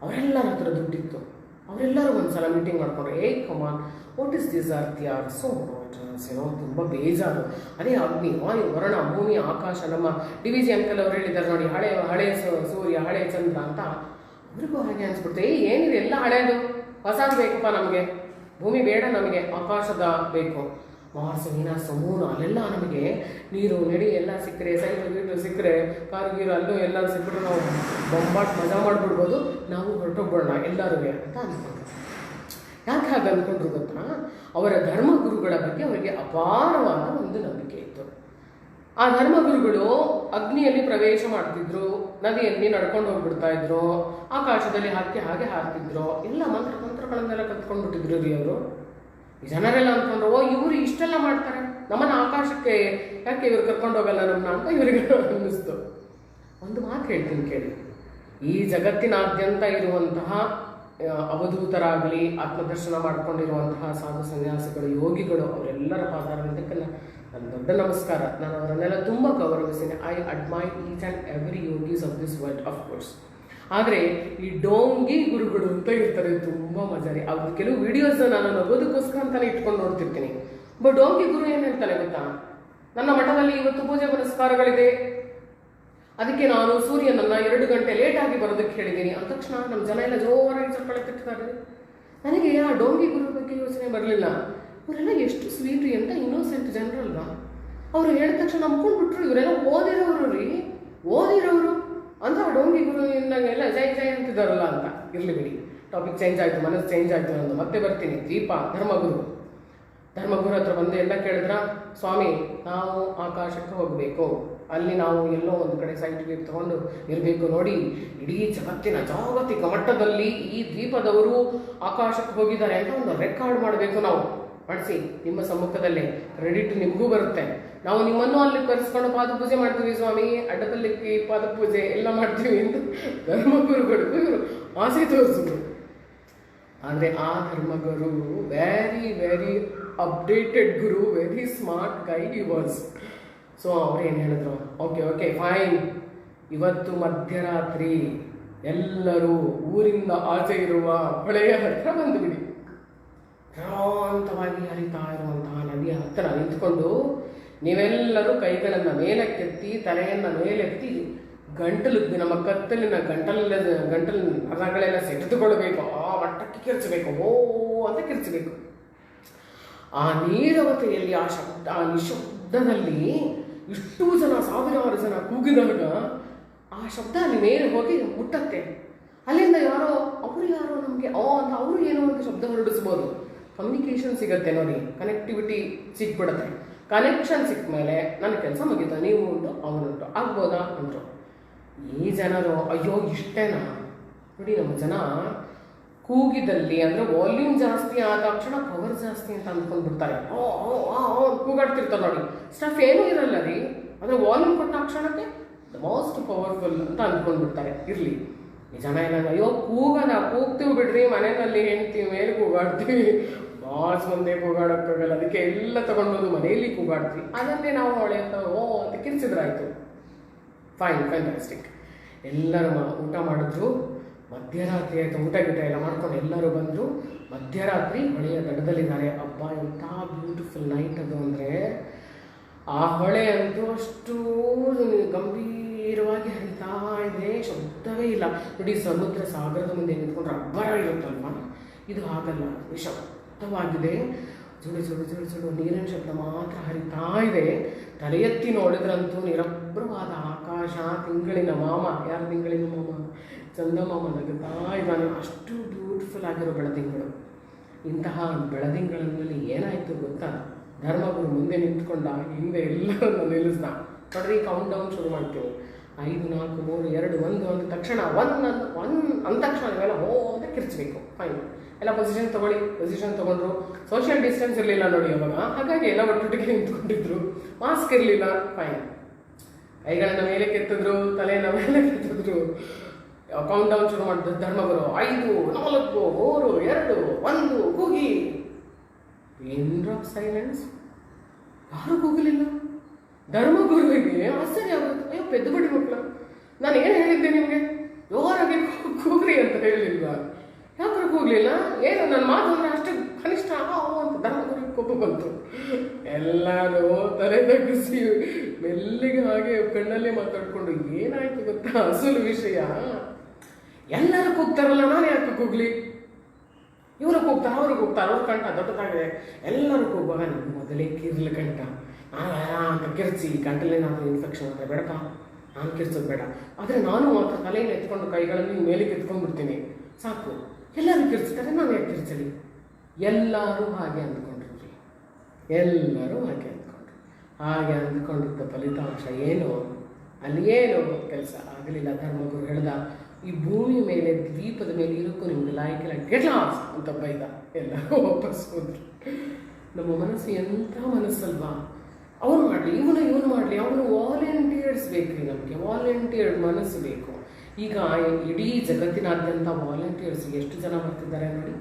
ಅವರೆಲ್ಲರ ಹತ್ರ ದುಡ್ಡಿತ್ತು. ಅವರೆಲ್ಲರೂ ಒಂದ್ಸಲ ಮೀಟಿಂಗ್ ಮಾಡ್ಕೊಂಡ್ರು. ಕಮಾನ್, ವಾಟ್ ಇಸ್ ದಿಸ್ ಅರ್ತ್ ಯಾರ್ ಸೋ ಏನೋ ತುಂಬ ಬೇಜಾರು. ಅದೇ ಅಗ್ನಿ, ವಾಯು, ವರುಣ, ಭೂಮಿ, ಆಕಾಶ. ನಮ್ಮ DVG ಅಂಕಲ್ ಅವ್ರು ಹೇಳಿದ್ದಾರೆ ನೋಡಿ, ಹಳೆ ಸೂರ್ಯ, ಹಳೆ ಚಂದ್ರ ಅಂತ. ಅವ್ರಿಗೂ ಹಾಗೆ ಅನ್ಸ್ಬಿಡ್ತು, ಏನಿದೆ ಎಲ್ಲ ಹಳೇದು, ಹೊಸದು ಬೇಕಪ್ಪ ನಮಗೆ. ಭೂಮಿ ಬೇಡ ನಮಗೆ, ಆಕಾಶದ ಬೇಕು. ಮಾರ್ಸ್, ವೀನಸ್, ಮೂನು, ಅಲ್ಲೆಲ್ಲ ನಮಗೆ ನೀರು ನೆಡಿ ಎಲ್ಲ ಸಿಕ್ಕರೆ, ಸೈಕಲ್ ಗೀಟು ಸಿಕ್ಕರೆ, ಕಾರು ಗೀರು ಅಲ್ಲೂ ಎಲ್ಲ ಸಿಕ್ಕರು ನಾವು ಬೊಂಬಾಟ್ ಮಜಾ ಮಾಡಿಬಿಡ್ಬೋದು, ನಾವು ಹೊರಟೋಗ್ಬೋಣ ಎಲ್ಲರೂ ಅಂತ ಅಂದ್ಕೊಂಡ್ರು. ಯಾಕೆ ಹಾಗೆ ಅಂದ್ಕೊಂಡ್ರು ಗೊತ್ತಾ, ಅವರ ಧರ್ಮಗುರುಗಳ ಬಗ್ಗೆ ಅವರಿಗೆ ಅಪಾರವಾದ ಒಂದು ನಂಬಿಕೆ ಇತ್ತು. ಆ ಧರ್ಮಗುರುಗಳು ಅಗ್ನಿಯಲ್ಲಿ ಪ್ರವೇಶ ಮಾಡ್ತಿದ್ರು, ನದಿಯಲ್ಲಿ ನಡ್ಕೊಂಡು ಹೋಗ್ಬಿಡ್ತಾ ಇದ್ರು, ಆಕಾಶದಲ್ಲಿ ಹಾಗೆ ಹಾರ್ತಿದ್ರು. ಎಲ್ಲ ಮಂತ್ರಗಳನ್ನೆಲ್ಲ ಕಲ್ತ್ಕೊಂಡ್ಬಿಟ್ಟಿದ್ರು ರೀ ಅವರು. ಜನರೆಲ್ಲ ಅಂದ್ಕೊಂಡ್ರು, ಇವರು ಇಷ್ಟೆಲ್ಲ ಮಾಡ್ತಾರೆ, ನಮ್ಮನ್ನು ಆಕಾಶಕ್ಕೆ ಯಾಕೆ ಇವ್ರು ಕರ್ಕೊಂಡು ಹೋಗಲ್ಲ ನಮ್ಮನ್ನ ಅಂತ ಇವರಿಗೆ ಅನ್ನಿಸ್ತು. ಒಂದು ಮಾತು ಹೇಳ್ತೀನಿ ಕೇಳಿ, ಈ ಜಗತ್ತಿನಾದ್ಯಂತ ಇರುವಂತಹ ಅವಧೂತರಾಗಲಿ, ಆತ್ಮದರ್ಶನ ಮಾಡ್ಕೊಂಡಿರುವಂತಹ ಸಾಧು ಸನ್ಯಾಸಿಗಳು, ಯೋಗಿಗಳು, ಅವರೆಲ್ಲರ ಪಾದಾರವಿಂದಕ್ಕೆ ನನ್ನ ದೊಡ್ಡ ನಮಸ್ಕಾರ. ನಾನು ಅವರನ್ನೆಲ್ಲ ತುಂಬ ಗೌರವಿಸ್ತೀನಿ. I admire each and every yogis of this world of course. ಆದರೆ ಈ ಡೋಂಗಿ ಗುರುಗಳು ಅಂತ ಇರ್ತಾರೆ, ತುಂಬ ಮಜಾ ರೀ. ಅವ್ರ ಕೆಲವು ವಿಡಿಯೋಸ್ನ ನಾನು ನಗೋದಕ್ಕೋಸ್ಕರ ಅಂತಾನೆ ಇಟ್ಕೊಂಡು ನೋಡ್ತಿರ್ತೀನಿ. ಡೋಂಗಿ ಗುರು ಏನು ಹೇಳ್ತಾನೆ ಗೊತ್ತಾ, ನನ್ನ ಮಠದಲ್ಲಿ ಇವತ್ತು ಪೂಜೆ ಪುನಸ್ಕಾರಗಳಿದೆ, ಅದಕ್ಕೆ ನಾನು ಸೂರ್ಯನನ್ನು 2 ಗಂಟೆ ಲೇಟಾಗಿ ಬರೋದಕ್ಕೆ ಹೇಳಿದ್ದೀನಿ ಅಂದ ತಕ್ಷಣ ನಮ್ಮ ಜನ ಎಲ್ಲ ಜೋರಾಗಿ ಚಪ್ಪಳೆ ತಿರ್ತಾರೆ. ನನಗೆ ಆ ಡೋಂಗಿ ಗುರು ಬಗ್ಗೆ ಯೋಚನೆ ಬರಲಿಲ್ಲ. ಇವರೆಲ್ಲ ಎಷ್ಟು ಸ್ವೀಟ್ರಿ ಅಂತ, ಇನ್ನೋಸೆಂಟ್ ಜನರಲ್ವಾ. ಅವರು ಹೇಳಿದ ತಕ್ಷಣ ನಂಬ್ಕೊಂಡ್ಬಿಟ್ರು, ಇವರೆಲ್ಲ ಓದಿರೋರು ಅಂತ ಆ ಡೋಂಗಿ ಗುರು ಎಲ್ಲ ಜೈ ಅಂತಿದ್ದಾರಲ್ಲ ಅಂತ. ಇರಲಿ ಬಿಡಿ, ಟಾಪಿಕ್ ಚೇಂಜ್ ಆಯಿತು, ಮನಸ್ಸು ಚೇಂಜ್ ಆಯಿತು ನಂದು. ಮತ್ತೆ ಬರ್ತೀನಿ. ದ್ವೀಪ ಧರ್ಮಗುರು ಹತ್ರ ಬಂದು ಎಲ್ಲ ಕೇಳಿದ್ರ, ಸ್ವಾಮಿ ನಾವು ಆಕಾಶಕ್ಕೆ ಹೋಗಬೇಕು, ಅಲ್ಲಿ ನಾವು ಎಲ್ಲೋ ಒಂದು ಕಡೆ ಸೈಟ್ ತಗೊಂಡು ಇರಬೇಕು ನೋಡಿ, ಇಡೀ ಜಾಗತಿಕ ಮಟ್ಟದಲ್ಲಿ ಈ ದ್ವೀಪದವರು ಆಕಾಶಕ್ಕೆ ಹೋಗಿದ್ದಾರೆ ಅಂತ ಒಂದು ರೆಕಾರ್ಡ್ ಮಾಡಬೇಕು, ನಾವು ಮಾಡಿಸಿ ನಿಮ್ಮ ಸಮ್ಮುಖದಲ್ಲೇ, ಕ್ರೆಡಿಟ್ ನಿಮಗೂ ಬರುತ್ತೆ. ನಾವು ನಿಮ್ಮನ್ನು ಅಲ್ಲಿ ಕರೆಸ್ಕೊಂಡು ಪಾದಪೂಜೆ ಮಾಡ್ತೀವಿ ಸ್ವಾಮಿ, ಅಡ್ಡಪಲ್ಲಕ್ಕಿ ಪಾದಪೂಜೆ ಎಲ್ಲ ಮಾಡ್ತೀವಿ ಅಂತ ಧರ್ಮಗುರುಗಳಿಗೂ ಇವರು ಆಸೆ ತೋರಿಸಿದ್ರು. ಆದರೆ ಆ ಧರ್ಮಗುರು very updated guru, very smart guy he was. So ಅವ್ರೇನು ಹೇಳಿದ್ರು, ಓಕೆ ಫೈನ್, ಇವತ್ತು ಮಧ್ಯರಾತ್ರಿ ಎಲ್ಲರೂ ಊರಿಂದ ಆಚೆ ಇರುವ ಹೊಳೆಯ ಹತ್ರ ಬಂದುಬಿಡಿ. ಶಾಂತವಾಗಿ ಹರಿತಾ ಇರುವಂತಹ ನದಿಯ ಹತ್ತಿರ ನಿಂತ್ಕೊಂಡು ನೀವೆಲ್ಲರೂ ಕೈಗಳನ್ನು ಮೇಲಕ್ಕೆತ್ತಿ, ತಲೆಯನ್ನು ಮೇಲೆತ್ತಿ, ನಮ್ಮ ಕತ್ತಲಿನ ಗಂಟಲು ನರಗಳೆಲ್ಲ ಸೆಟೆದುಕೊಳ್ಬೇಕು, ಆ ಮಟ್ಟಕ್ಕೆ ಕಿರ್ಚಬೇಕು, ಓ ಅಂತ ಕಿರ್ಚಬೇಕು. ಆ ನೀರವತೆಯಲ್ಲಿ ಆ ನಿಶಬ್ದದಲ್ಲಿ ಇಷ್ಟು ಜನ, 1000 ಜನ ಕೂಗಿದಾಗ ಆ ಶಬ್ದ ಅಲ್ಲಿ ಮೇಲೆ ಹೋಗಿ ಮುಟ್ಟತ್ತೆ. ಅಲ್ಲಿಂದ ಅವರು ಯಾರೋ ನಮಗೆ ಅಂತ ಅವರು ಏನೋ ಒಂದು ಶಬ್ದ ಹೊರಡಿಸ್ಬೋದು. ಕಮ್ಯುನಿಕೇಷನ್ ಸಿಗುತ್ತೆ ನೋಡಿ, ಕನೆಕ್ಟಿವಿಟಿ ಸಿಕ್ಬಿಡುತ್ತೆ. ಕನೆಕ್ಷನ್ ಸಿಕ್ಕ ಮೇಲೆ ನನ್ನ ಕೆಲಸ ಮುಗಿತ, ನೀವು ಉಂಟು ಅವನುಂಟು, ಆಗ್ಬೋದಾ ಅಂದರು. ಈ ಜನರು ಅಯ್ಯೋ ಇಷ್ಟೇನಾ ನೋಡಿ, ನಮ್ಮ ಜನ ಕೂಗಿದಲ್ಲಿ ಅಂದರೆ ವಾಲ್ಯೂಮ್ ಜಾಸ್ತಿ ಆದ ತಕ್ಷಣ ಪವರ್ ಜಾಸ್ತಿ ಅಂತ ಅಂದ್ಕೊಂಡ್ಬಿಡ್ತಾರೆ. ಕೂಗಾಡ್ತಿರ್ತಾರೆ ನೋಡಿ, ಸ್ಟಫ್ ಏನೂ ಇರಲ್ಲ ರೀ, ಆದರೆ ವಾಲ್ಯೂಮ್ ಕೊಟ್ಟ ಕ್ಷಣಕ್ಕೆ ದ ಮೋಸ್ಟ್ ಪವರ್ಫುಲ್ ಅಂತ ಅಂದ್ಕೊಂಡ್ಬಿಡ್ತಾರೆ. ಇರಲಿ, ಜನ ಏನಾಗ ಅಯ್ಯೋ ಕೂಗ್ತೀವಿ ಬಿಡ್ರಿ, ಮನೆಯಲ್ಲಿ ಹೆಂಡ್ತೀವಿ ಮೇಲೆ ಕೂಗಾಡ್ತೀವಿ, ಬಾಸ್ ಮುಂದೆ ಕೂಗಾಡೋಕ್ಕಾಗಲ್ಲ, ಅದಕ್ಕೆ ಎಲ್ಲ ತಗೊಂಡ್ಬಂದು ಮನೆಯಲ್ಲಿ ಕೂಗಾಡ್ತೀವಿ, ಅದನ್ನೇ ನಾವು ಹೊಳೆ ಅಂತ ಅಂತ ಕಿರ್ಚಿದ್ರಾಯ್ತು. Fine, fantastic. ಎಲ್ಲರೂ ಊಟ ಮಾಡಿದ್ರು. ಮಧ್ಯರಾತ್ರಿ ಆಯಿತು, ಊಟ ಗಿಟ ಎಲ್ಲ ಮಾಡ್ಕೊಂಡು ಎಲ್ಲರೂ ಬಂದರು. ಮಧ್ಯರಾತ್ರಿ ಹೊಳೆಯ ದಡದಲ್ಲಿದ್ದಾರೆ. ಅಬ್ಬಾ, ಎಂಥ ಬ್ಯೂಟಿಫುಲ್ ನೈಟ್ ಅದು ಅಂದರೆ, ಆ ಹೊಳೆ ಅಂತೂ ಅಷ್ಟು ಗಂಭೀರವಾಗಿ ಹರಿತಾ ಇದೆ, ಶಬ್ದವೇ ಇಲ್ಲ. ನೋಡಿ, ಸಮುದ್ರ ಸಾಗರದ ಮುಂದೆ ನಿಂತ್ಕೊಂಡ್ರೆ ಅಬ್ಬರ ಇರುತ್ತಲ್ವ, ಇದು ಹಾಗಲ್ಲ, ಶಬ್ದವಾಗಿದೆ. ಜುಡು ಜುಡು ಜುಡು ಜುಡು ನೀರಿನ ಶಬ್ದ ಮಾತ್ರ ಹರಿತಾ ಇದೆ. ತಲೆ ಎತ್ತಿ ನೋಡಿದ್ರಂತೂ ನಿರಭ್ರವಾದ ಆಕಾಶ, ತಿಂಗಳಿನ ಮಾಮ, ಯಾರು ತಿಂಗಳಿನ ಮಾಮ? ಚಂದಮಾಮ ನಗುತ್ತಾ ಇದ್ದಾನೆ. ಅಷ್ಟು ಬ್ಯೂಟಿಫುಲ್ ಆಗಿರೋ ಬೆಳದಿಂಗಳು. ಇಂತಹ ಬೆಳದಿಂಗಳಲ್ಲಿ ಏನಾಯಿತು ಗೊತ್ತಾ? ಧರ್ಮಗುರು ಮುಂದೆ ನಿಂತ್ಕೊಂಡ, ಹಿಂದೆ ಎಲ್ಲರನ್ನು ನಿಲ್ಲಿಸ್ದ. ನೋಡ್ರಿ, ಕೌಂಟ್ ಡೌನ್ ಶುರು ಮಾಡ್ತೀವಿ. 5, 4, 3, 2, 1 ಅಂದ ತಕ್ಷಣ ಅಂದ ತಕ್ಷಣ ನೀವೆಲ್ಲ ಅಂತ ಕಿರ್ಚಬೇಕು. ಫೈನ್, ಎಲ್ಲ ಪೊಸಿಷನ್ ತೊಗೊಂಡ್ರು. ಸೋಷಿಯಲ್ ಡಿಸ್ಟೆನ್ಸ್ ಇರಲಿಲ್ಲ ನೋಡಿ ಅವಾಗ, ಹಾಗಾಗಿ ಎಲ್ಲ ಒಟ್ಟೊಟ್ಟಿಗೆ ನಿಂತ್ಕೊಂಡಿದ್ರು. ಮಾಸ್ಕ್ ಇರಲಿಲ್ಲ. ಫೈನ್, ಕೈಗಳನ್ನ ಮೇಲೆ ಕೆತ್ತಿದ್ರು, ತಲೆಯನ್ನು ಮೇಲೆ ಕೆತ್ತಿದ್ರು. ಕೌಂಟ್ ಡೌನ್ ಶುರು ಮಾಡಿದ್ರು ಧರ್ಮಗುರು. 5, 4, 3, 2, 1 ಕೂಗಿ. Pin drop silence. ಯಾರು ಕೂಗಲಿಲ್ಲ. ಧರ್ಮಗುರುವಿಗೆ ಆಶ್ಚರ್ಯ ಆಗುತ್ತೆ. ಅಯ್ಯೋ, ಪೆದ್ದು ಬಡಿ ಮಕ್ಕಳ, ನಾನು ಏನು ಹೇಳಿದ್ದೆ ನಿಮಗೆ? ಜೋರಾಗಿ ಕೂಗ್ರಿ ಅಂತ ಹೇಳಿಲ್ವ? ಯಾಕೆ ಕೂಗ್ಲಿಲ್ಲ? ಏನು ನನ್ನ ಮಾತು ಅಂದರೆ ಅಷ್ಟು ಕನಿಷ್ಠ ಅಂತ ಧರ್ಮಗುರುವಿಗೆ ಕೋಪ ಬಂತು. ಎಲ್ಲರೂ ತಲೆ ತಗ್ಗಿಸಿ ಮೆಲ್ಲಿಗೆ ಹಾಗೆ ಕಣ್ಣಲ್ಲೇ ಮಾತಾಡ್ಕೊಂಡು, ಏನಾಯ್ತು ಗೊತ್ತಾ ಅಸಲು ವಿಷಯ? ಎಲ್ಲರೂ ಕೂಗ್ತಾರಲ್ಲ, ನಾನು ಯಾಕೆ ಕೂಗ್ಲಿ? ಇವರು ಕೂಗ್ತಾರೆ, ಅವರು ಕೂಗ್ತಾರೆ, ಅವ್ರ ಕಂಠ ದೊಡ್ಡದಾಗಿದೆ. ಎಲ್ಲರೂ ಕೂಗುವಾಗ ನನಗೆ ಮೊದಲೇ ಕಿರ್ಲು ಕಂಠ. ಅಂತ ಕಿರ್ಚಿ ಗಂಟಲೇನಾದರೂ ಇನ್ಫೆಕ್ಷನ್ ಆದರೆ ಬೇಡಪ್ಪ, ನಾನು ಕಿರ್ಚೋದು ಬೇಡ. ಆದರೆ ನಾನು ಮಾತ್ರ ತಲೆಯನ್ನು ಎತ್ಕೊಂಡು ಕೈಗಳನ್ನು ಮೇಲೆ ಎತ್ಕೊಂಡ್ಬಿಡ್ತೀನಿ, ಸಾಕು. ಎಲ್ಲರೂ ಕಿರ್ಚ್ತಾರೆ, ನಾನು ಯಾಕೆ ಕಿರ್ಚಲಿ? ಎಲ್ಲರೂ ಹಾಗೆ ಅಂದ್ಕೊಂಡ್ರು. ಎಲ್ಲರೂ ಹಾಗೆ ಅಂದ್ಕೊಂಡ್ರು. ಹಾಗೆ ಅಂದ್ಕೊಂಡಿದ್ದ ಫಲಿತಾಂಶ ಏನು? ಅಲ್ಲಿ ಏನು ಕೆಲಸ ಆಗಲಿಲ್ಲ. ಧರ್ಮಗುರು ಹೇಳ್ದ, ಈ ಭೂಮಿ ಮೇಲೆ, ದ್ವೀಪದ ಮೇಲೆ ಇರೋಕ್ಕೂ ನಿಮ್ಗೆ ಲಾಯಕ್ಕಿಲ್ಲ, ಗೆಟ್ ಲಾಸ್ಟ್ ಅಂತ ಬೈದ. ಎಲ್ಲರೂ ವಾಪಸ್ ಹೋದ್ರು. ನಮ್ಮ ಮನಸ್ಸು ಎಂಥ ಮನಸ್ಸಲ್ವಾ? ಅವನು ಮಾಡಲಿ, ಇವನು ಮಾಡಲಿ, ಅವನು ವಾಲಂಟಿಯರ್ಸ್ ಬೇಕ್ರಿ. ನಮಗೆ ವಾಲಂಟಿಯರ್ಡ್ ಮನಸ್ಸು ಬೇಕು. ಈಗ ಇಡೀ ಜಗತ್ತಿನಾದ್ಯಂತ ವಾಲಂಟಿಯರ್ಸ್ ಎಷ್ಟು ಜನ ಬರ್ತಿದ್ದಾರೆ ನೋಡಿ.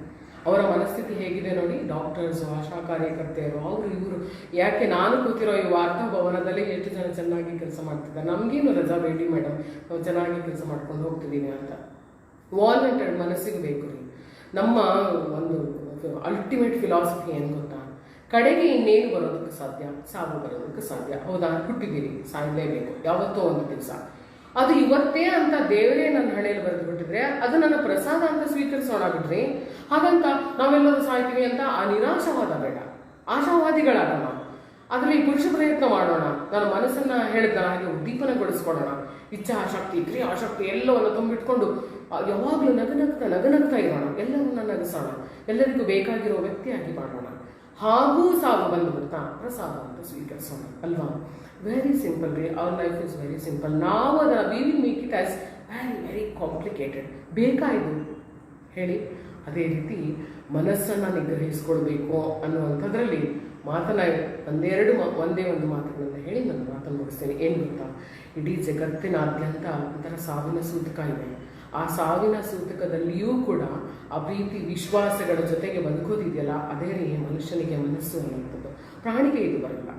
ಅವರ ಮನಸ್ಥಿತಿ ಹೇಗಿದೆ ನೋಡಿ. ಡಾಕ್ಟರ್ಸು, ಆಶಾ ಕಾರ್ಯಕರ್ತೆಯರು, ಅವರು ಇವರು. ಯಾಕೆ ನಾನು ಕೂತಿರೋ ಈ ವಾರ್ತಾ ಭವನದಲ್ಲಿ ಎಷ್ಟು ಜನ ಚೆನ್ನಾಗಿ ಕೆಲಸ ಮಾಡ್ತಿದ್ದಾರೆ. ನಮಗೇನು ರಜಾ ಬೇಡಿ ಮೇಡಮ್, ನಾವು ಚೆನ್ನಾಗಿ ಕೆಲಸ ಮಾಡ್ಕೊಂಡು ಹೋಗ್ತಿದ್ದೀವಿ ಅಂತ. ವಾಲಂಟಿಯರ್ಡ್ ಮನಸ್ಸಿಗೆ ಬೇಕು ರೀ. ನಮ್ಮ ಒಂದು ಅಲ್ಟಿಮೇಟ್ ಫಿಲಾಸಫಿ ಏನು ಗೊತ್ತಾ? ಕಡೆಗೆ ಇನ್ನೇನು ಬರೋದಕ್ಕೆ ಸಾಧ್ಯ? ಸಾವು ಬರೋದಕ್ಕೆ ಸಾಧ್ಯ. ಹೌದಾ? ಹುಟ್ಟಿದ್ದೀರಿ, ಸಾಯಲೇಬೇಕು ಯಾವತ್ತೋ ಒಂದು ದಿವಸ. ಅದು ಇವತ್ತೇ ಅಂತ ದೇವರೇ ನನ್ನ ಹಣೆಯಲ್ಲಿ ಬರೆದು ಬಿಟ್ಟಿದ್ರೆ ಅದು ನನ್ನ ಪ್ರಸಾದ ಅಂತ ಸ್ವೀಕರಿಸೋಣ ಬಿಡ್ರಿ. ಹಾಗಂತ ನಾವೆಲ್ಲರೂ ಸಾಯ್ತೀವಿ ಅಂತ ಆ ನಿರಾಶವಾದ ಬೇಡ, ಆಶಾವಾದಿಗಳಾಗೋಣ. ಅದರಲ್ಲಿ ಪುರುಷ ಪ್ರಯತ್ನ ಮಾಡೋಣ. ನನ್ನ ಮನಸ್ಸನ್ನು ಹೇಳಿದ ಹಾಗೆ ಉದ್ದೀಪನಗೊಳಿಸ್ಕೊಳ್ಳೋಣ. ಇಚ್ಛಾಶಕ್ತಿ, ಕ್ರಿಯಾಶಕ್ತಿ ಎಲ್ಲವನ್ನು ತುಂಬಿಟ್ಕೊಂಡು ಯಾವಾಗಲೂ ನಗನಗ್ತಾ ಇರೋಣ. ಎಲ್ಲರನ್ನ ನಗಿಸೋಣ. ಎಲ್ಲರಿಗೂ ಬೇಕಾಗಿರೋ ವ್ಯಕ್ತಿಯಾಗಿ ಮಾಡೋಣ. ಹಾಗೂ ಸಾವು ಬಂದುಬಿಡ್ತಾ ಪ್ರಸಾದ ಅಂತ ಸ್ವೀಕರಿಸೋಣ ಅಲ್ವಾ? ವೆರಿ ಸಿಂಪಲ್ ರೀ. Our life is very simple. ನಾವು ಅದನ್ನು we will make it as very complicated. ಬೇಕಾಯಿತು ಹೇಳಿ. ಅದೇ ರೀತಿ ಮನಸ್ಸನ್ನು ನಿಗ್ರಹಿಸ್ಕೊಳ್ಬೇಕು ಅನ್ನುವಂಥದ್ರಲ್ಲಿ ಒಂದೇ ಒಂದು ಮಾತುಗಳನ್ನು ಹೇಳಿ ನಾನು ಮಾತನ್ನು ಮುಗಿಸ್ತೇನೆ. ಏನು ಗೊತ್ತಾ? ಇಡೀ ಜಗತ್ತಿನಾದ್ಯಂತ ಒಂಥರ ಸಾವಿನ ಸೂತಕ ಇದೆ. ಆ ಸಾವಿನ ಸೂತಕದಲ್ಲಿಯೂ ಕೂಡ ಆ ಪ್ರೀತಿ ವಿಶ್ವಾಸಗಳ ಜೊತೆಗೆ ಬದುಕೋದಿದೆಯಲ್ಲ, ಅದೇ ರೀ ಮನುಷ್ಯನಿಗೆ ಮನಸ್ಸು ಅನ್ನುವಂಥದ್ದು. ಪ್ರಾಣಿಗೆ ಇದು ಬರಲ್ಲ.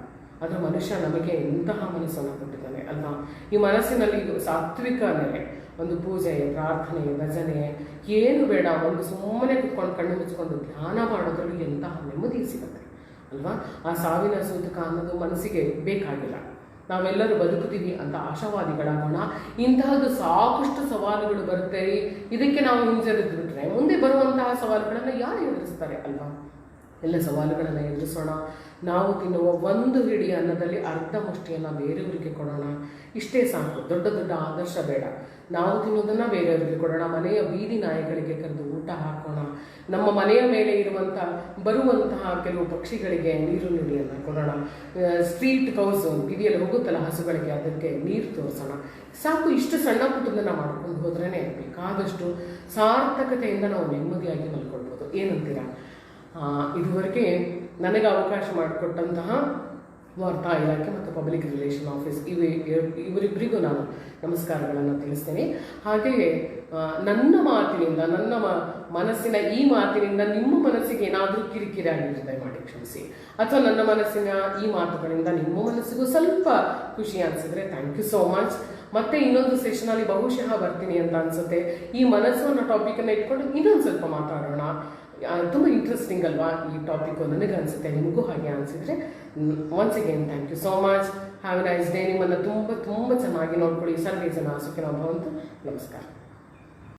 ಆದರೆ ಮನುಷ್ಯ ನಮಗೆ ಇಂತಹ ಮನಸ್ಸನ್ನು ಕೊಟ್ಟಿದ್ದಾನೆ ಅಲ್ವಾ? ಈ ಮನಸ್ಸಿನಲ್ಲಿ ಸಾತ್ವಿಕ ನೆಲೆ, ಒಂದು ಪೂಜೆ, ಪ್ರಾರ್ಥನೆ, ಭಜನೆ ಏನು ಬೇಡ, ಒಂದು ಸುಮ್ಮನೆ ಕುತ್ಕೊಂಡು ಕಣ್ಣು ಮುಚ್ಕೊಂಡು ಧ್ಯಾನ ಮಾಡೋದ್ರಲ್ಲಿ ಎಂತಹ ನೆಮ್ಮದಿ ಸಿಗುತ್ತೆ ಅಲ್ವಾ? ಆ ಸಾವಿನ ಸೂತಕ ಅನ್ನೋದು ಮನಸ್ಸಿಗೆ ಬೇಕಾಗಿಲ್ಲ. ನಾವೆಲ್ಲರೂ ಬದುಕುತ್ತೀವಿ ಅಂತ ಆಶಾವಾದಿಗಳಾಗೋಣ. ಇಂತಹದ್ದು ಸಾಕಷ್ಟು ಸವಾಲುಗಳು ಬರುತ್ತೆ. ಇದಕ್ಕೆ ನಾವು ಹಿಂಜರಿದು ಬಿಟ್ರೆ ಮುಂದೆ ಬರುವಂತಹ ಸವಾಲುಗಳನ್ನು ಯಾರು ಎದುರಿಸ್ತಾರೆ ಅಲ್ವಾ? ಎಲ್ಲ ಸವಾಲುಗಳನ್ನು ಎದುರಿಸೋಣ. ನಾವು ತಿನ್ನುವ ಒಂದು ಹಿಡಿ ಅನ್ನದಲ್ಲಿ ಅರ್ಧ ಮುಷ್ಟಿಯನ್ನು ಬೇರೆಯವರಿಗೆ ಕೊಡೋಣ. ಇಷ್ಟೇ ಸಾಕು. ದೊಡ್ಡ ದೊಡ್ಡ ಆದರ್ಶ ಬೇಡ. ನಾವು ತಿನ್ನೋದನ್ನು ಬೇರೆಯವರಿಗೆ ಕೊಡೋಣ. ಮನೆಯ ಬೀದಿ ನಾಯಿಗಳಿಗೆ ಕರೆದು ಊಟ ಹಾಕೋಣ. ನಮ್ಮ ಮನೆಯ ಮೇಲೆ ಬರುವಂತಹ ಕೆಲವು ಪಕ್ಷಿಗಳಿಗೆ ನೀರು ನುಡಿಯನ್ನು ಕೊಡೋಣ. ಸ್ಟ್ರೀಟ್ ಕೌಸ್, ಬೀದಿಯಲ್ಲಿ ಹೋಗುತ್ತಲ್ಲ ಹಸುಗಳಿಗೆ, ಅದಕ್ಕೆ ನೀರು ತೋರಿಸೋಣ. ಸಾಕು. ಇಷ್ಟು ಸಣ್ಣ ಪುಟ್ಟದನ್ನು ಮಾಡ್ಕೊಂಡು ಹೋದ್ರೇ ಬೇಕಾದಷ್ಟು ಸಾರ್ಥಕತೆಯಿಂದ ನಾವು ನೆಮ್ಮದಿಯಾಗಿ ಮಲ್ಕೊಳ್ಬೋದು. ಏನಂತೀರಾ? ಇದುವರೆಗೆ ನನಗೆ ಅವಕಾಶ ಮಾಡಿಕೊಟ್ಟಂತಹ ವಾರ್ತಾ ಇಲಾಖೆ ಮತ್ತು ಪಬ್ಲಿಕ್ ರಿಲೇಷನ್ ಆಫೀಸ್ ಇವರಿಬ್ಬರಿಗೂ ನಾನು ನಮಸ್ಕಾರಗಳನ್ನು ತಿಳಿಸ್ತೇನೆ. ಹಾಗೆಯೇ ನನ್ನ ಮಾತಿನಿಂದ, ನನ್ನ ಮನಸ್ಸಿನ ಈ ಮಾತಿನಿಂದ ನಿಮ್ಮ ಮನಸ್ಸಿಗೆ ಏನಾದರೂ ಕಿರಿಕಿರಿ ಆಗಿರುತ್ತೆ ಮಾಡಿ ಕ್ಷಮಿಸಿ, ಅಥವಾ ನನ್ನ ಮನಸ್ಸಿನ ಈ ಮಾತುಗಳಿಂದ ನಿಮ್ಮ ಮನಸ್ಸಿಗೂ ಸ್ವಲ್ಪ ಖುಷಿ ಅನಿಸಿದ್ರೆ ಥ್ಯಾಂಕ್ ಯು ಸೋ ಮಚ್. ಮತ್ತೆ ಇನ್ನೊಂದು ಸೆಷನಲ್ಲಿ ಬಹುಶಃ ಬರ್ತೀನಿ ಅಂತ ಅನ್ಸುತ್ತೆ. ಈ ಮನಸ್ಸು ಅನ್ನೋ ಟಾಪಿಕನ್ನು ಇಟ್ಕೊಂಡು ಇನ್ನೊಂದು ಸ್ವಲ್ಪ ಮಾತಾಡೋಣ. ತುಂಬ ಇಂಟ್ರೆಸ್ಟಿಂಗ್ ಅಲ್ವಾ ಈ ಟಾಪಿಕ್ಕು? ನನಗೆ ಅನಿಸುತ್ತೆ, ನಿಮಗೂ ಹಾಗೆ ಅನಿಸಿದ್ರೆ once again thank you so much. Have a nice day. ನಿಮ್ಮನ್ನು ತುಂಬ ತುಂಬ ಚೆನ್ನಾಗಿ ನೋಡ್ಕೊಳ್ಳಿ. ಸರ್ವೇ ಜನ ಸುಖಿನೋ ಭವಂತು. ನಮಸ್ಕಾರ.